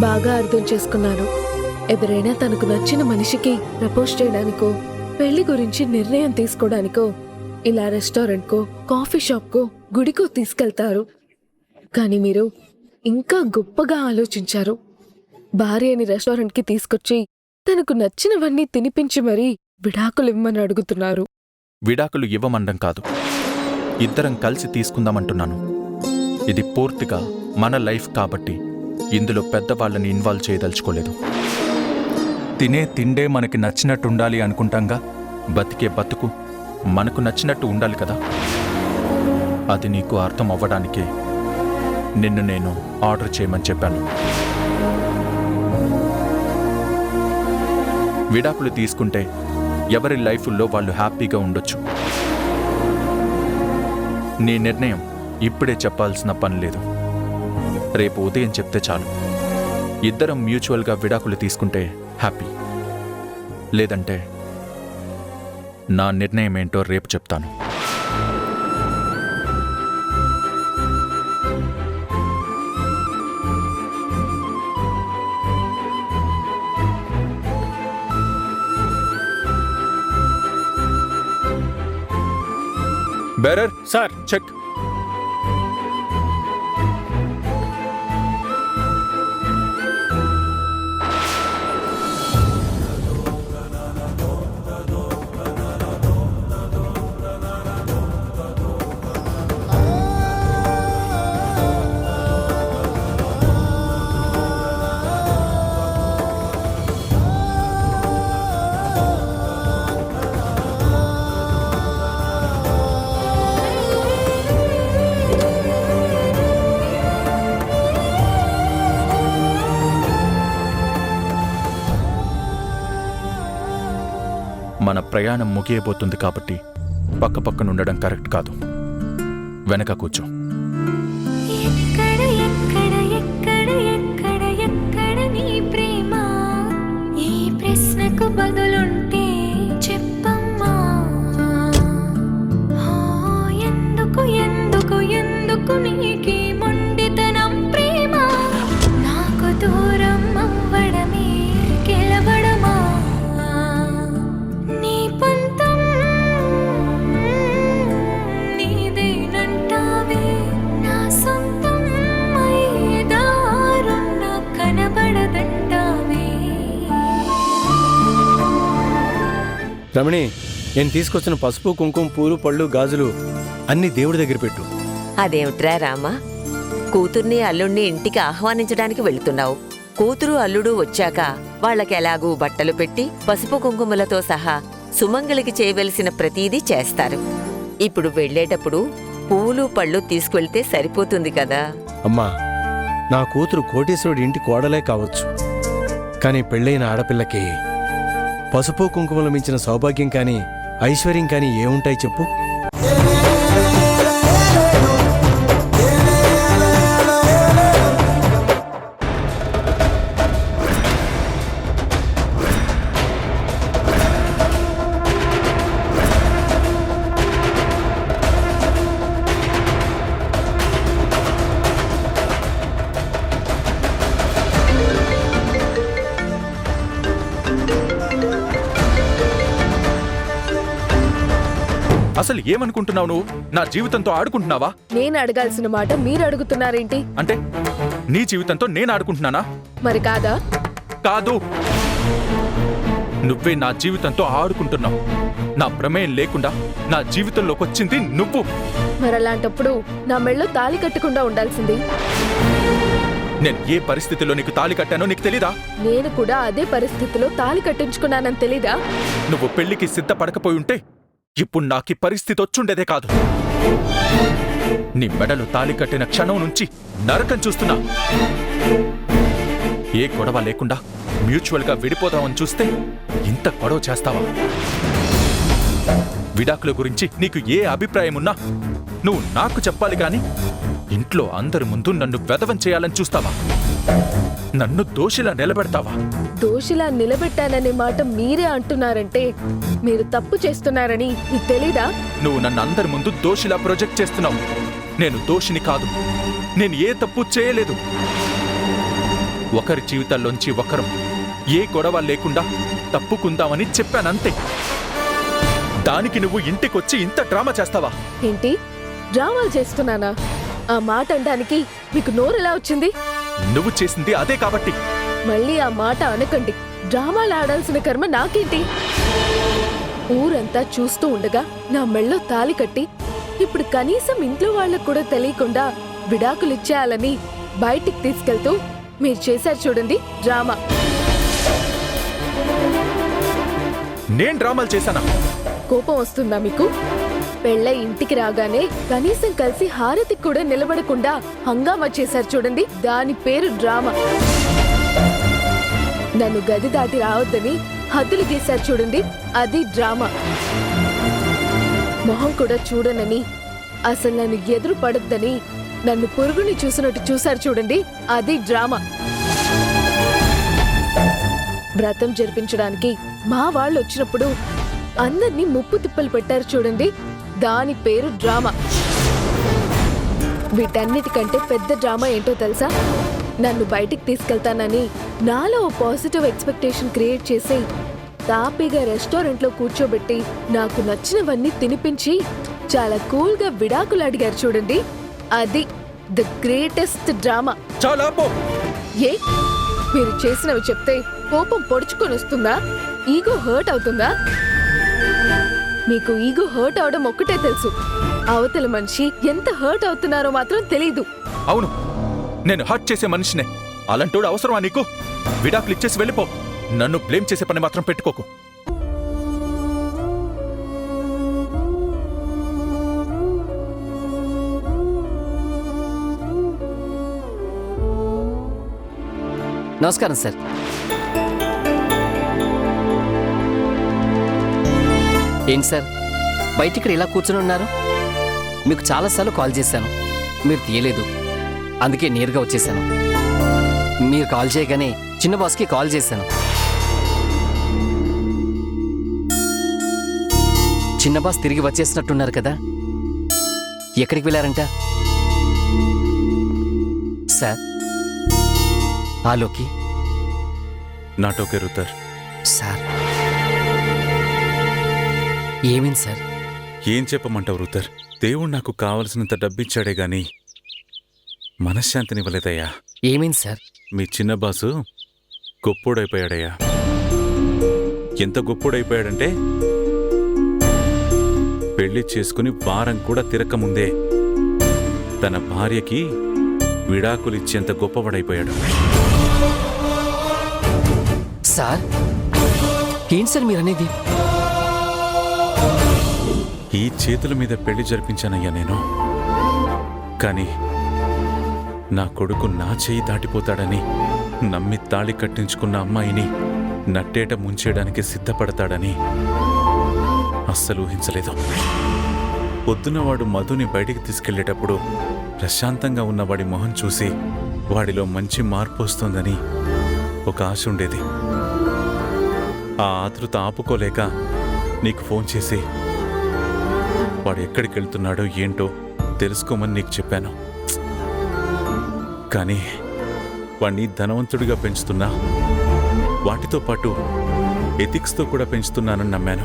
బాగా అర్థం చేసుకున్నాను. ఎవరైనా తనకు నచ్చిన మనిషికి ప్రపోజ్ చేయడానికో, పెళ్లి గురించి నిర్ణయం తీసుకోవడానికో ఇలా రెస్టారెంట్కో, కాఫీ షాప్కో, గుడికో తీసుకెళ్తారు. కానీ మీరు ఇంకా గొప్పగా ఆలోచించారు. భార్యని రెస్టారెంట్కి తీసుకొచ్చి తనకు నచ్చినవన్నీ తినిపించి మరీ విడాకులు ఇవ్వమని అడుగుతున్నారు. విడాకులు ఇవ్వమండం కాదు, ఇద్దరం కలిసి తీసుకుందామంటున్నాను. ఇది పూర్తిగా మన లైఫ్ కాబట్టి ఇందులో పెద్దవాళ్ళని ఇన్వాల్వ్ చేయదలుచుకోలేదు. తినే తిండే మనకి నచ్చినట్టు ఉండాలి అనుకుంటాంగా, బతికే బతుకు మనకు నచ్చినట్టు ఉండాలి కదా. అది నీకు అర్థం అవ్వడానికే నిన్ను నేను ఆర్డర్ చేయమని చెప్పాను. విడాకులు తీసుకుంటే ఎవరి లైఫ్లో వాళ్ళు హ్యాపీగా ఉండొచ్చు. నీ నిర్ణయం ఇప్పుడే చెప్పాల్సిన పని లేదు, రేపు ఉదయం చెప్తే చాలు. ఇద్దరం మ్యూచువల్గా విడాకులు తీసుకుంటే హ్యాపీ, లేదంటే నా నిర్ణయం ఏంటో రేపు చెప్తాను. Bearer sir, check. మన ప్రయాణం ముగియబోతుంది కాబట్టి పక్కపక్కన ఉండడం కరెక్ట్ కాదు. వెనక కూర్చో. ఎక్కడ ఎక్కడ ఎక్కడ ఎక్కడ ఎక్కడ నీ ప్రేమ? ఈ ప్రశ్నకు బదులుంటే చెప్పమ్మా. ఎందుకు ఎందుకు ఎందుకు నీకి మొండితనం ప్రేమ? నాకు దూరం అవ్వడమే గెలవడమా? నీ పంతం నీదేనంటావే, నా సొంతం ఐదారున్న కనబడదంటావే. రమణి, నేను తీసుకొచ్చిన పసుపు, కుంకుమ, పూలు, పళ్ళు, గాజులు అన్ని దేవుడి దగ్గర పెట్టు. అదేమిట్రా రామా, కూతుర్ని అల్లుణ్ణి ఇంటికి ఆహ్వానించడానికి వెళుతున్నావు. కూతురు అల్లుడు వచ్చాక వాళ్ళకెలాగూ బట్టలు పెట్టి పసుపు కుంకుమలతో సహా సుమంగళికి చేయవలసిన ప్రతీదీ చేస్తారు. ఇప్పుడు వెళ్ళేటప్పుడు పూలు పళ్ళు తీసుకువెళ్తే సరిపోతుంది కదా. అమ్మా, నా కూతురు కోటేశ్వరుడి ఇంటి కోడలే కావచ్చు, కానీ పెళ్ళైన ఆడపిల్లకి పసుపు కుంకుమలు మించిన సౌభాగ్యం కానీ ఐశ్వర్యం కానీ ఏముంటాయి చెప్పు? అసలు ఏమనుకుంటున్నావు నువ్వు? నా జీవితంతో ఆడుకుంటున్నావా? నేను అడగాల్సిన మాట మీరు అడుగుతున్నారేంటి? అంటే నీ జీవితంతో నేను ఆడుకుంటున్నానా? మరి కాదా? కాదు, నువ్వే నా జీవితంతో ఆడుకుంటున్నావు. నా ప్రమేయం లేకుండా నా జీవితంలోకి వచ్చింది నువ్వు. మరి అలాంటప్పుడు నా మెళ్ళో తాళి కట్టకుండా ఉండాల్సింది. నేను ఏ పరిస్థితిలో నీకు తాళి కట్టానో నీకు తెలీదా? నేను కూడా అదే పరిస్థితిలో తాళి కట్టించుకున్నానని తెలీదా? నువ్వు పెళ్లికి సిద్ధపడకపోయి ఉంటే ఇప్పుడు నాకీ పరిస్థితి వచ్చుండేదే కాదు. నీ మెడలు తాళి కట్టిన క్షణం నుంచి నరకం చూస్తున్నా. ఏ గొడవ లేకుండా మ్యూచువల్గా విడిపోదామని చూస్తే ఇంత గొడవ చేస్తావా? విడాకుల గురించి నీకు ఏ అభిప్రాయం ఉన్నా నువ్వు నాకు చెప్పాలి గాని ఇంట్లో అందరి ముందు నన్ను వెధవం చేయాలని చూస్తావా? నన్ను దోషిలా నిలబెడతావా? దోషిలా నిలబెట్టాననే మాట మీరే అంటున్నారంటే మీరు తప్పు చేస్తున్నారని మీకు తెలీదా? నువ్వు నన్ను అందరి ముందు దోషిలా ప్రొజెక్ట్ చేస్తున్నావు. నేను దోషిని కాదు. నేను ఏ తప్పు చేయలేదు. ఒకరి జీవితాల్లోంచి ఒకరం ఏ గొడవ లేకుండా తప్పుకుందామని చెప్పానంతే. దానికి నువ్వు ఇంటికొచ్చి ఇంత డ్రామా చేస్తావా? ఏంటి డ్రామాలు చేస్తున్నానా? ఆ మాట అనడానికి మీకు నోరెలా వచ్చింది? నువ్వు చేసింది అదే కాబట్టి. మళ్ళీ ఆ మాట అనకండి. డ్రామాలు ఆడాల్సిన కర్మ నాకేంటి? ఊరంతా చూస్తూ ఉండగా నా మెళ్ళో తాళి కట్టి ఇప్పుడు కనీసం ఇంట్లో వాళ్ళకు కూడా తెలియకుండా విడాకులిచ్చేయాలని బయటికి తీసుకెళ్తూ మీరు చేశారు చూడండి డ్రామా. నేను డ్రామాలు చేశానా? కోపం వస్తుందా మీకు? పెళ్ళై ఇంటికి రాగానే కనీసం కలిసి హారతికి కూడా నిలబడకుండా హంగామా చేశారు చూడండి, దాని పేరు డ్రామా. నన్ను గది దాటి రావద్దని హద్దులు గీశారు చూడండి, అది డ్రామా. మొహం కూడా చూడనని, అసలు నన్ను ఎదురు పడొద్దని నన్ను పురుగుని చూసినట్టు చూశారు చూడండి, అది డ్రామా. వ్రతం జరిపించడానికి మా వాళ్ళు వచ్చినప్పుడు అందర్నీ ముప్పు తిప్పలు పెట్టారు చూడండి, దాని పేరు డ్రామా. వీటన్నిటికంటే పెద్ద డ్రామా ఏంటో తెలుసా? నన్ను బయటికి తీసుకెళ్తానని నాలో ఓ పాజిటివ్ ఎక్స్పెక్టేషన్ క్రియేట్ చేసి తాపీగా రెస్టారెంట్లో కూర్చోబెట్టి నాకు నచ్చినవన్నీ తినిపించి చాలా కూల్గా విడాకులు అడిగారు చూడండి, అది ది గ్రేటెస్ట్ డ్రామా. చాలా పో. ఏ మీరు చేసినవి చెప్తే కోపం పొడుచుకొని వస్తుందా? ఈగో హర్ట్ అవుతుందా? మీకు ఈగో హర్ట్ అవడం ఒక్కటే తెలుసు, అవతల మనిషి ఎంత హర్ట్ అవుతున్నారో మాత్రం తెలీదు. అవును, నేను హర్ట్ చేసే మనిషినే. అలాంటోడు అవసరమా నీకు? విడాకులు ఇచ్చేసి వెళ్ళిపో. నన్ను బ్లేమ్ చేసే పని మాత్రం పెట్టుకోకు. నమస్కారం సార్. ఏంటి సార్ బయట ఇక్కడ ఇలా కూర్చుని ఉన్నారు? మీకు చాలాసార్లు కాల్ చేశాను, మీరు తీయలేదు. అందుకే నేరుగా వచ్చేసాను. మీరు కాల్ చేయగానే చిన్న బాస్కి కాల్ చేశాను. చిన్న బాస్ తిరిగి వచ్చేసినట్టున్నారు కదా, ఎక్కడికి వెళ్ళారంట? సార్ ఆలోకి నాట్ ఓకే రుతర్. సార్ ఏమైంది సార్? ఏం చెప్పమంటావు రుతర్? దేవుడు నాకు కావలసినంత డబ్బిచ్చాడే గాని మనశ్శాంతినివ్వలేదయ్యా. ఏమైంది సార్? మీ చిన్న బాసు గొప్పోడైపోయాడయ్యా. ఎంత గొప్పోడైపోయాడంటే పెళ్లి చేసుకుని వారం కూడా తిరక్కముందే తన భార్యకి విడాకులిచ్చేంత గొప్పవాడైపోయాడు. సార్ ఏంటి సార్ మీరనేది? ఈ చేతుల మీద పెళ్లి జరిపించానయ్యా నేను. కానీ నా కొడుకు నా చేయి దాటిపోతాడని నమ్మి తాళి కట్టించుకున్న అమ్మాయిని నట్టేట ముంచేయడానికి సిద్ధపడతాడని అస్సలు ఊహించలేదు. పొద్దున వాడు మధుని బయటికి తీసుకెళ్లేటప్పుడు ప్రశాంతంగా ఉన్న వాడి మొహం చూసి వాడిలో మంచి మార్పు వస్తుందని ఒక ఆశ ఉండేది. ఆ ఆతృత ఆపుకోలేక నీకు ఫోన్ చేసి వాడు ఎక్కడికి వెళ్తున్నాడో ఏంటో తెలుసుకోమని నీకు చెప్పాను. కానీ వాణ్ణి ధనవంతుడిగా పెంచుతున్నా, వాటితో పాటు ఎథిక్స్తో కూడా పెంచుతున్నానని నమ్మాను.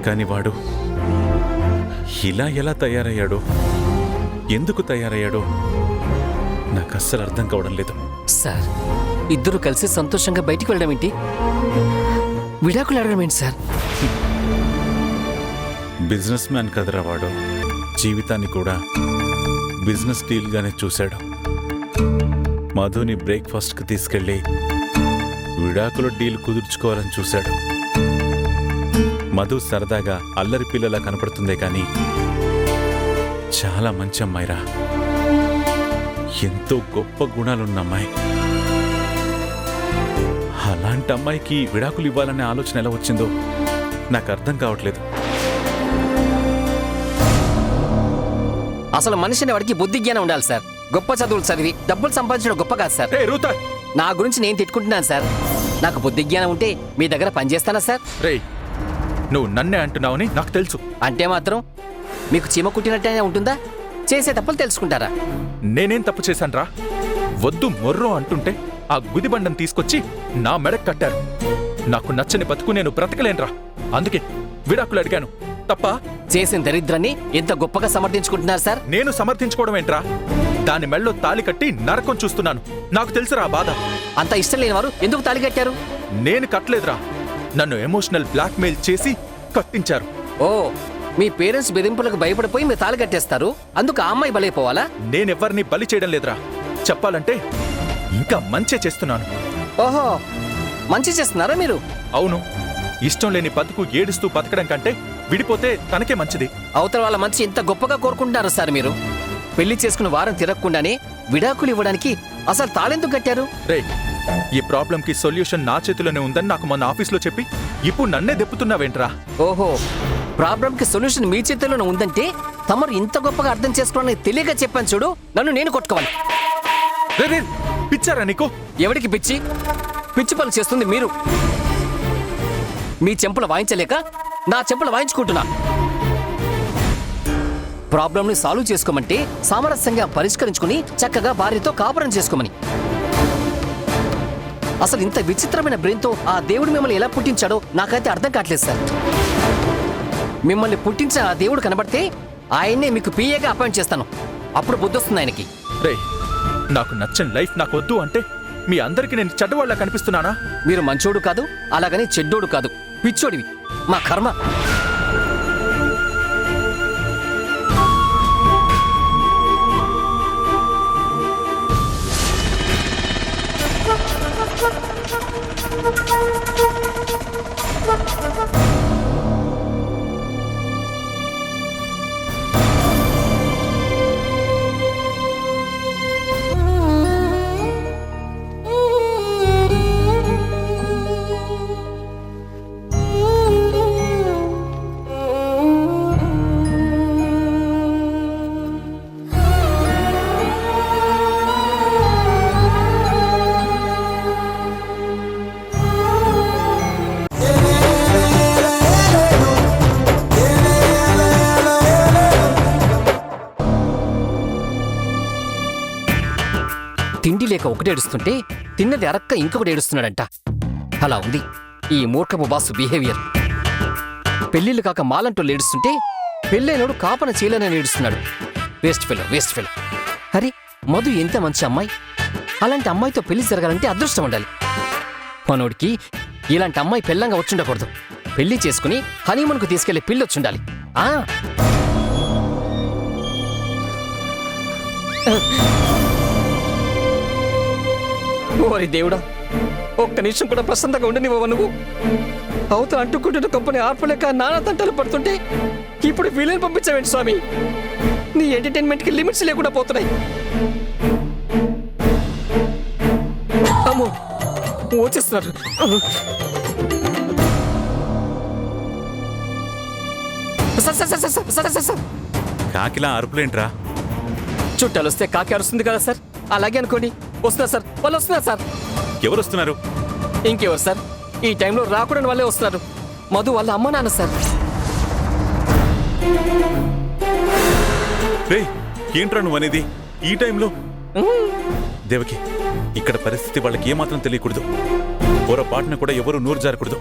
కానీ వాడు ఇలా ఎలా తయారయ్యాడో, ఎందుకు తయారయ్యాడో నాకు అస్సలు అర్థం కావడం లేదు. సార్ ఇద్దరు కలిసి సంతోషంగా బయటికి వెళ్ళడం ఏంటి? విడాకులు అడగడం ఏంటి సార్? బిజినెస్ మ్యాన్ కదరా వాడు. జీవితాన్ని కూడా బిజినెస్ డీల్గానే చూశాడు. మధుని బ్రేక్ఫాస్ట్కి తీసుకెళ్ళి విడాకుల డీల్ కుదుర్చుకోవాలని చూశాడు. మధు సరదాగా అల్లరి పిల్లలా కనపడుతుందే కానీ చాలా మంచి అమ్మాయిరా. ఎంతో గొప్ప గుణాలున్న అమ్మాయి. అలాంటి అమ్మాయికి విడాకులు ఇవ్వాలనే ఆలోచన ఎలా వచ్చిందో నాకు అర్థం కావట్లేదు. అసలు మనిషిని వాడికి బుద్ధి జ్ఞానం ఉండాలి సార్. గొప్ప చదువులు చదివి డబ్బులు సంపాదించడం గొప్ప కాదు సార్. రే రూతా, నా గురించి నేను తిట్టుకుంటున్నాను సార్. నాకు బుద్ధి జ్ఞానం ఉంటే మీ దగ్గర పనిచేస్తానా సార్? రే నువ్వు నన్నే అంటున్నావని నాకు తెలుసు. అంటే మాత్రం మీకు చీమ కుట్టినట్టే ఉంటుందా? చేసే తప్పులు తెలుసుకుంటారా? నేనేం తప్పు చేశాన్రా? వద్దు మొర్రో అంటుంటే ఆ గుదిబండం తీసుకొచ్చి నా మెడకు కట్టారు. నాకు నచ్చని బతుకు నేను బ్రతకలేనురా. అందుకే విడాకులు అడిగాను. తప్ప చేసిన దరిద్రాన్ని ఎంత గొప్పగా సమర్థించుకుంటున్నారు సార్. నేను సమర్థించుకోవడం ఏంట్రా? దాని మెళ్ళో తాళి కట్టి నరకం చూస్తున్నాను. నాకు తెలుసురా బాధ. అంత ఇష్టం లేని వారు ఎందుకు తాళి కట్టారు? నేను కట్టలేదురా. నన్ను ఎమోషనల్ బ్లాక్మెయిల్ చేసి కట్టించారు. ఓ, మీ పేరెంట్స్ బెదింపులకు భయపడిపోయి మీరు తాళి కట్టేస్తారు. అందుకు ఆ అమ్మాయి బలైపోవాలా? నేనెవ్వరిని బలి చేయడం లేదురా. చెప్పాలంటే ఇంకా మంచే చేస్తున్నాను. ఓహో, మంచి చేస్తున్నారా మీరు? అవును. ఇష్టం లేని బతుకు ఏడుస్తూ బతకడం కంటే విడిపోతే తనకే మంచిది. అవతల వాళ్ళ మంచి ఎంత గొప్పగా కోరుకుంటున్నారు సార్ మీరు. పెళ్లి చేసుకున్న వారం తిరగకుండానే విడాకులు ఇవ్వడానికి అసలు తాళెందుకు కట్టారు? రే, ఈ ప్రాబ్లంకి సొల్యూషన్ నా చేతిలోనే ఉందని నాకు మొన్న ఆఫీస్లో చెప్పి ఇప్పుడు నన్నే దెప్పుతున్నావేంట్రా? ఓహో, ప్రాబ్లంకి సొల్యూషన్ మీ చేతిలోనే ఉందంటే తమరు ఇంత గొప్పగా అర్థం చేసుకోవాలని తెలియక చెప్పాను చూడు. నన్ను నేను కొట్టుకోవాలి. రే రే, పిచ్చారా నీకు? ఎవడికి పిచ్చి? పిచ్చి పనులు చేస్తుంది మీరు. మీ చెంపలు వాయించలేక నా చెంపలు వాయించుకుంటున్నా. ప్రాబ్లంని సాల్వ్ చేసుకోమంటే సామరస్యంగా పరిష్కరించుకుని చక్కగా భార్యతో కాపురం చేసుకోమని. అసలు ఇంత విచిత్రమైన బ్రెయిన్తో ఆ దేవుడు మిమ్మల్ని ఎలా పుట్టించాడో నాకైతే అర్థం కావట్లేదు సార్. మిమ్మల్ని పుట్టించిన ఆ దేవుడు కనబడితే ఆయన్నే మీకు పిఏగా అపాయింట్ చేస్తాను. అప్పుడు బుద్ధి వస్తుంది ఆయనకి. రే, నాకు నచ్చని లైఫ్ నాకు వద్దు అంటే మీ అందరికీ నేను చెడ్డవాళ్ళ కనిపిస్తున్నానా? మీరు మంచోడు కాదు, అలాగని చెడ్డోడు కాదు, పిచ్చోడివి. మా కర్మ. తిండి లేక ఒకటి ఏడుస్తుంటే తిన్నది అరక్క ఇంకొకటి ఏడుస్తున్నాడంట. అలా ఉంది ఈ మూర్ఖపు బాసు బిహేవియర్. పెళ్లిళ్ళు కాక మాలంటోళ్ళు ఏడుస్తుంటే పెళ్ళైనడు కాపన చేయలేనని ఏడుస్తున్నాడు. Waste fellow, waste fellow. అరే, మధు ఎంత మంచి అమ్మాయి. అలాంటి అమ్మాయితో పెళ్లి జరగాలంటే అదృష్టం ఉండాలి. మనోడికి ఇలాంటి అమ్మాయి పెళ్ళంగా వచ్చుండకూడదు. పెళ్లి చేసుకుని హనీమూన్కు తీసుకెళ్లి పిల్లొచ్చుండాలి. ఓరి దేవుడా, ఒక్క నిమిషం కూడా ప్రశాంతంగా ఉండనివ్వవు నువ్వు. అవతల అంటుకుంటున్న కంపెనీ ఆర్పలేక నానా తంటలు పడుతుంటే ఇప్పుడు వీళ్ళని పంపించావేంటి స్వామి? నీ ఎంటర్టైన్మెంట్కి లిమిట్స్ లేకుండా పోతున్నాయి. అమ్మో, వచ్చేస్తున్నారు. కాకిలా అరుపులేంట్రా? చుట్టాలు వస్తే కాకి అరుస్తుంది కదా సార్, అలాగే అనుకోండి. వస్తున్నారు సార్, వాళ్ళు వస్తున్నారు సార్. ఎవరు వస్తున్నారు? ఇంకెవరు సార్, ఈ టైంలో రాకూడని వాళ్ళే వస్తున్నారు. మధు వాళ్ళ అమ్మ నాన్న సార్. రే, ఏంట్రా నువ్వు అనేది ఈ టైంలో? దేవకి, ఇక్కడ పరిస్థితి వాళ్ళకి ఏమాత్రం తెలియకూడదు. పొరపాటున కూడా ఎవరు నోరు జారకూడదు.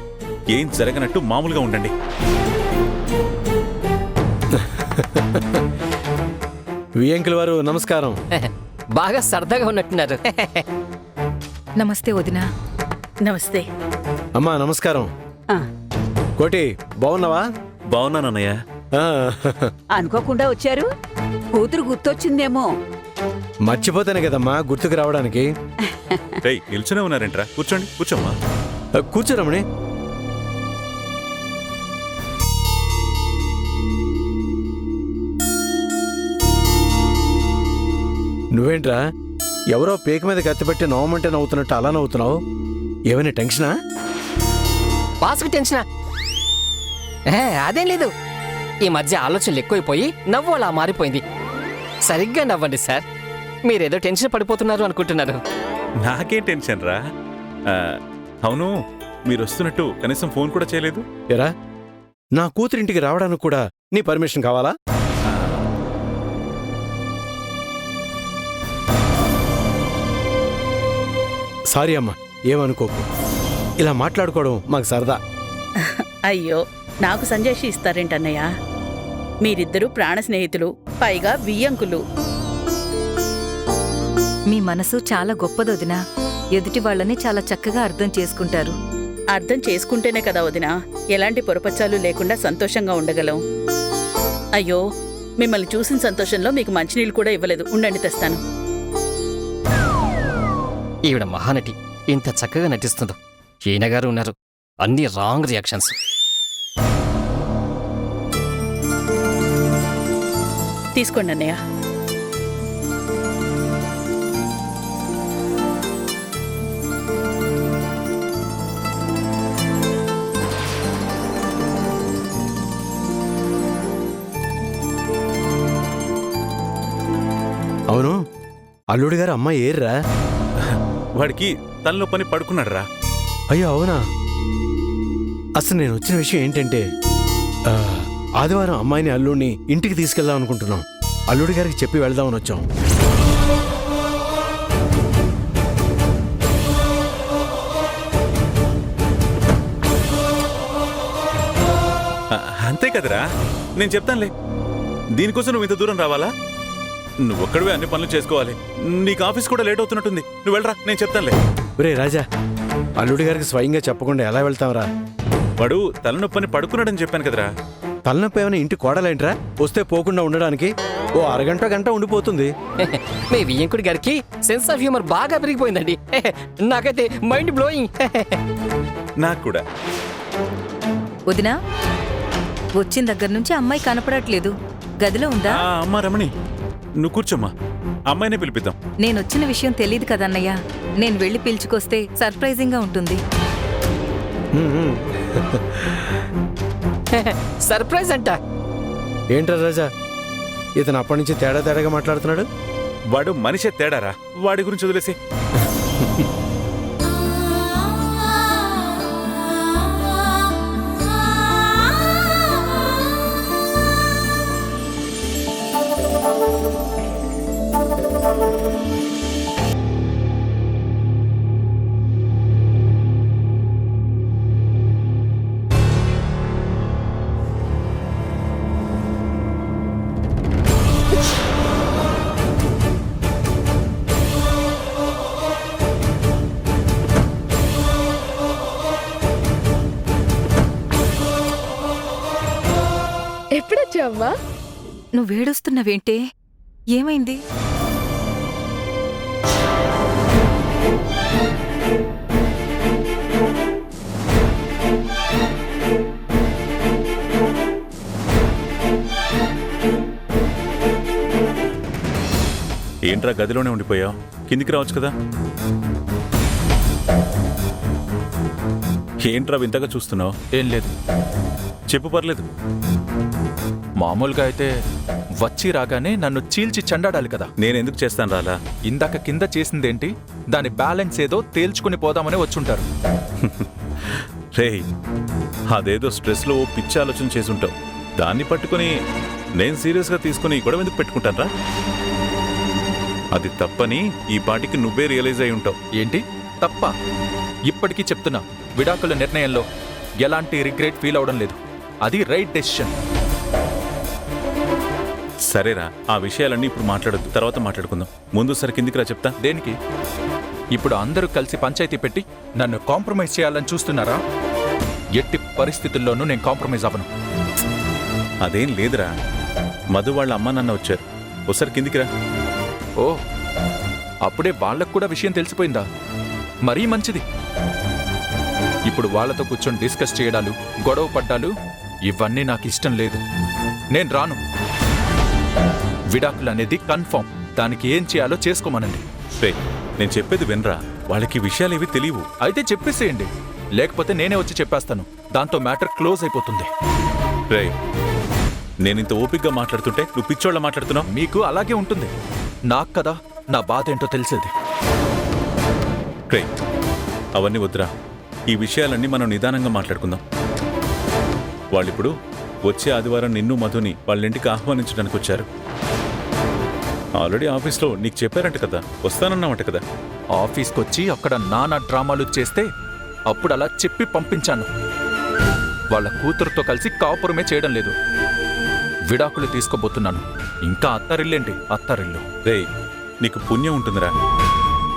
ఏం జరగనట్టు మామూలుగా ఉండండి. వియంకుల వారు నమస్కారం. బాగా సరదాగా ఉన్నట్టున్నారు. నమస్తే వదినా. నమస్తే. అమ్మా నమస్కారం. కోటి బాగున్నావా? బాగున్నానన్నయ్య. ఆ, అనుకోకుండా వచ్చారు. కూతురు గుర్తొచ్చిందేమో. మర్చిపోతానే కదమ్మా గుర్తుకు రావడానికి. రేయ్ నిల్చునే ఉన్నారేంట్రా? కూర్చోండి, కూర్చోమ్మా. కూర్చో రమణి. నువ్వేంట్రా ఎవరో పేక మీద కత్తిపెట్టి నవ్వమంటే నవ్వుతున్నట్టు అలా నవ్వుతున్నావు? ఏమైనా టెన్షనా? బాస్కి టెన్షనా? అదేం లేదు. ఈ మధ్య ఆలోచనలు ఎక్కువైపోయి నవ్వు అలా మారిపోయింది. సరిగ్గా నవ్వండి సార్. మీరేదో టెన్షన్ పడిపోతున్నారు అనుకుంటున్నారు. నాకేం టెన్షన్ రా. అవును, మీరు వస్తున్నట్టు కనీసం ఫోన్ కూడా చేయలేదు. ఎరా నా కూతురింటికి రావడానికి కూడా నీ పర్మిషన్ కావాలా? సారీ అమ్మా, ఏమనుకోకు. ఇలా మాట్లాడుకోవడం మాకు సరదా. అయ్యో, నాకు సంజయ్ ఇస్తారేంటన్నయ్య? మీరిద్దరూ ప్రాణ స్నేహితులు, పైగా వియ్యంకులు. మీ మనసు చాలా గొప్పదొదినా. ఎదుటి వాళ్ళని చాలా చక్కగా అర్థం చేసుకుంటారు. అర్థం చేసుకుంటేనే కదా వదినా ఎలాంటి పొరపచ్చాలు లేకుండా సంతోషంగా ఉండగలం. అయ్యో, మిమ్మల్ని చూసిన సంతోషంలో మీకు మంచినీళ్ళు కూడా ఇవ్వలేదు. ఉండండి, తెస్తాను. ఈవిడ మహానటి ఇంత చక్కగా నటిస్తుందో. ఈయన గారు ఉన్నారు, అన్ని రాంగ్ రియాక్షన్స్. తీసుకోండి అన్నయ్య. అవును, అల్లుడు గారు అమ్మాయి ఏర్రా? వాడికి తలనొప్పని పడుకున్నాడు రా. అయ్యో అవునా? అసలు నేను వచ్చిన విషయం ఏంటంటే ఆదివారం అమ్మాయిని అల్లుడిని ఇంటికి తీసుకెళ్దాం అనుకుంటున్నాం. అల్లుడి గారికి చెప్పి వెళ్దామని వచ్చాం. అంతే కదరా, నేను చెప్తానులే. దీనికోసం నువ్వు ఇంత దూరం రావాలా? నువ్వొక్కడివే అన్ని పనులు చేసుకోవాలి. నీకు ఆఫీస్ కూడా లేట్ అవుతున్నట్టుంది. నువ్వు వెళ్ళరా, నేను చెప్తానులే. ఒరే రాజా, అల్లుడి గారికి స్వయంగా చెప్పకుండా ఎలా వెళ్తాంరా? వాడు తలనొప్పని పడుకున్నాడని చెప్పాను కదరా. తలనొప్పి ఏమైనా ఇంటి కోడలేంట్రా? వస్తే పోకుండా ఉండడానికి ఓ అరగంట గంట ఉండిపోతుంది. మీ వియ్యంకుడి గారికి సెన్స్ ఆఫ్ హ్యూమర్ బాగా పెరిగిపోయిందండి. నాకైతే మైండ్ బ్లోయింగ్. నాకు కూడా. వదినా, వచ్చిన దగ్గర నుంచి అమ్మాయి కనపడట్లేదు. గదిలో ఉందా? అమ్మా రమణి, నువ్వు కూర్చోమ్మా. అమ్మాయినే పిలిపిద్దాం. నేనొచ్చిన విషయం తెలీదు కదన్నయ్య. నేను వెళ్ళి పిలుచుకొస్తే సర్ప్రైజింగ్ గా ఉంటుంది. సర్ప్రైజ్ అంట. ఏంట్రా రాజా, ఇతను అప్పటి నుంచి తేడా తేడాగా మాట్లాడుతున్నాడు. వాడు మనిషే తేడారా. వాడి గురించి వదిలేసి. ఎప్పుడొచ్చావా? నువ్వేడుస్తున్నావేంటే? ఏమైంది? ఏంట్రా గదిలోనే ఉండిపోయావు? కిందికి రావచ్చు కదా. ఏంట్రా వింతగా చూస్తున్నావు? ఏం లేదు, చెప్పు, పర్లేదు. మామూలుగా అయితే వచ్చి రాగానే నన్ను చీల్చి చండాడాలి కదా. నేనెందుకు చేస్తాను రాలా? ఇందాక కింద చేసిందేంటి? దాని బ్యాలెన్స్ ఏదో తేల్చుకుని పోదామని వచ్చుంటారు. రేయ్, అదేదో స్ట్రెస్లో ఓ పిచ్చి ఆలోచన చేసుంటావు. దాన్ని పట్టుకుని నేను సీరియస్గా తీసుకుని గొడవ ఎందుకు పెట్టుకుంటానరా? అది తప్పని ఈ పాటికి నువ్వే రియలైజ్ అయి ఉంటావు. ఏంటి తప్ప? ఇప్పటికీ చెప్తున్నా, విడాకుల నిర్ణయంలో ఎలాంటి రిగ్రెట్ ఫీల్ అవడం లేదు. అది రైట్ డెసిషన్. సరేరా, ఆ విషయాలన్నీ ఇప్పుడు మాట్లాడొద్దు, తర్వాత మాట్లాడుకుందాం. ముందు సరే కిందికి రా చెప్తా. దేనికి? ఇప్పుడు అందరూ కలిసి పంచాయతీ పెట్టి నన్ను కాంప్రమైజ్ చేయాలని చూస్తున్నారా? ఎట్టి పరిస్థితుల్లోనూ నేను కాంప్రమైజ్ అవ్వను. అదేం లేదురా, మధు వాళ్ళ అమ్మ నాన్న వచ్చారు. ఒకసారి కిందికి రా. ఓ, అప్పుడే వాళ్ళకు కూడా విషయం తెలిసిపోయిందా? మరీ మంచిది. ఇప్పుడు వాళ్ళతో కూర్చొని డిస్కస్ చేయడాలు, గొడవ పడ్డాలు ఇవన్నీ నాకు ఇష్టం లేదు. నేను రాను. విడాకులు అనేది కన్ఫర్మ్. దానికి ఏం చేయాలో చేసుకోమనండి. రేయ్, నేను చెప్పేది వినరా, వాళ్ళకి విషయాలేవి తెలియవు. అయితే చెప్పేసేయండి, లేకపోతే నేనే వచ్చి చెప్పేస్తాను. దాంతో మ్యాటర్ క్లోజ్ అయిపోతుంది. రేయ్, నేనింత ఓపిగ్గా మాట్లాడుతుంటే నువ్వు పిచ్చోళ్ళ మాట్లాడుతున్నావు. మీకు అలాగే ఉంటుంది. నాకు కదా నా బాధ ఏంటో తెలిసేది. రేయ్, అవన్నీ వద్దురా. ఈ విషయాలన్నీ మనం నిదానంగా మాట్లాడుకుందాం. వాళ్ళిప్పుడు వచ్చే ఆదివారం నిన్ను మధుని వాళ్ళ ఇంటికి ఆహ్వానించడానికి వచ్చారు. ఆల్రెడీ ఆఫీస్లో నీకు చెప్పారంట కదా, వస్తానన్నామంట కదా. ఆఫీస్కి వచ్చి అక్కడ నానా డ్రామాలు చేస్తే అప్పుడు అలా చెప్పి పంపించాను. వాళ్ళ కూతురుతో కలిసి కాపురమే చేయడం లేదు. విడాకులు తీసుకోబోతున్నాను. ఇంకా అత్తరిల్లేంటి అత్తరిల్లు. రేయ్, నీకు పుణ్యం ఉంటుందిరా.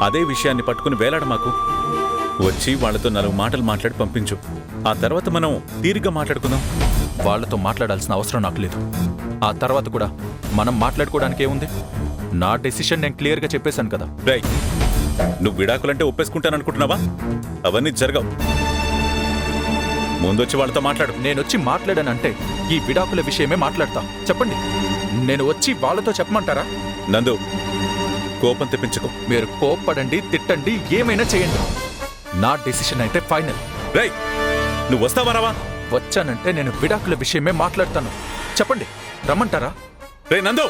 అదే విషయాన్ని పట్టుకుని వేలాడ మాకు. వచ్చి వాళ్ళతో 4 మాటలు మాట్లాడి పంపించు. ఆ తర్వాత మనం తీరిగ్గా మాట్లాడుకుందాం. వాళ్ళతో మాట్లాడాల్సిన అవసరం నాకు లేదు. ఆ తర్వాత కూడా మనం మాట్లాడుకోవడానికి ఏముంది? నా డెసిషన్ నేను క్లియర్గా చెప్పేశాను కదా. రేయ్, నువ్వు విడాకులంటే ఒప్పేసుకుంటాననుకుంటున్నావా? అవన్నీ జరగవు. ముందొచ్చి వాళ్ళతో మాట్లాడు. నేనొచ్చి మాట్లాడానంటే ఈ విడాకుల విషయమే మాట్లాడతా. చెప్పండి, నేను వచ్చి వాళ్ళతో చెప్పమంటారా? నందు, కోపం తెప్పించుకో. మీరు కోప్పడండి, తిట్టండి, ఏమైనా చేయండి. నా డెసిషన్ అయితే ఫైనల్. రేయ్, నువ్వు వస్తావా రావా? వచ్చానంటే నేను విడాకుల విషయమే మాట్లాడతాను. చెప్పండి, రమ్మంటారా? రే నందు,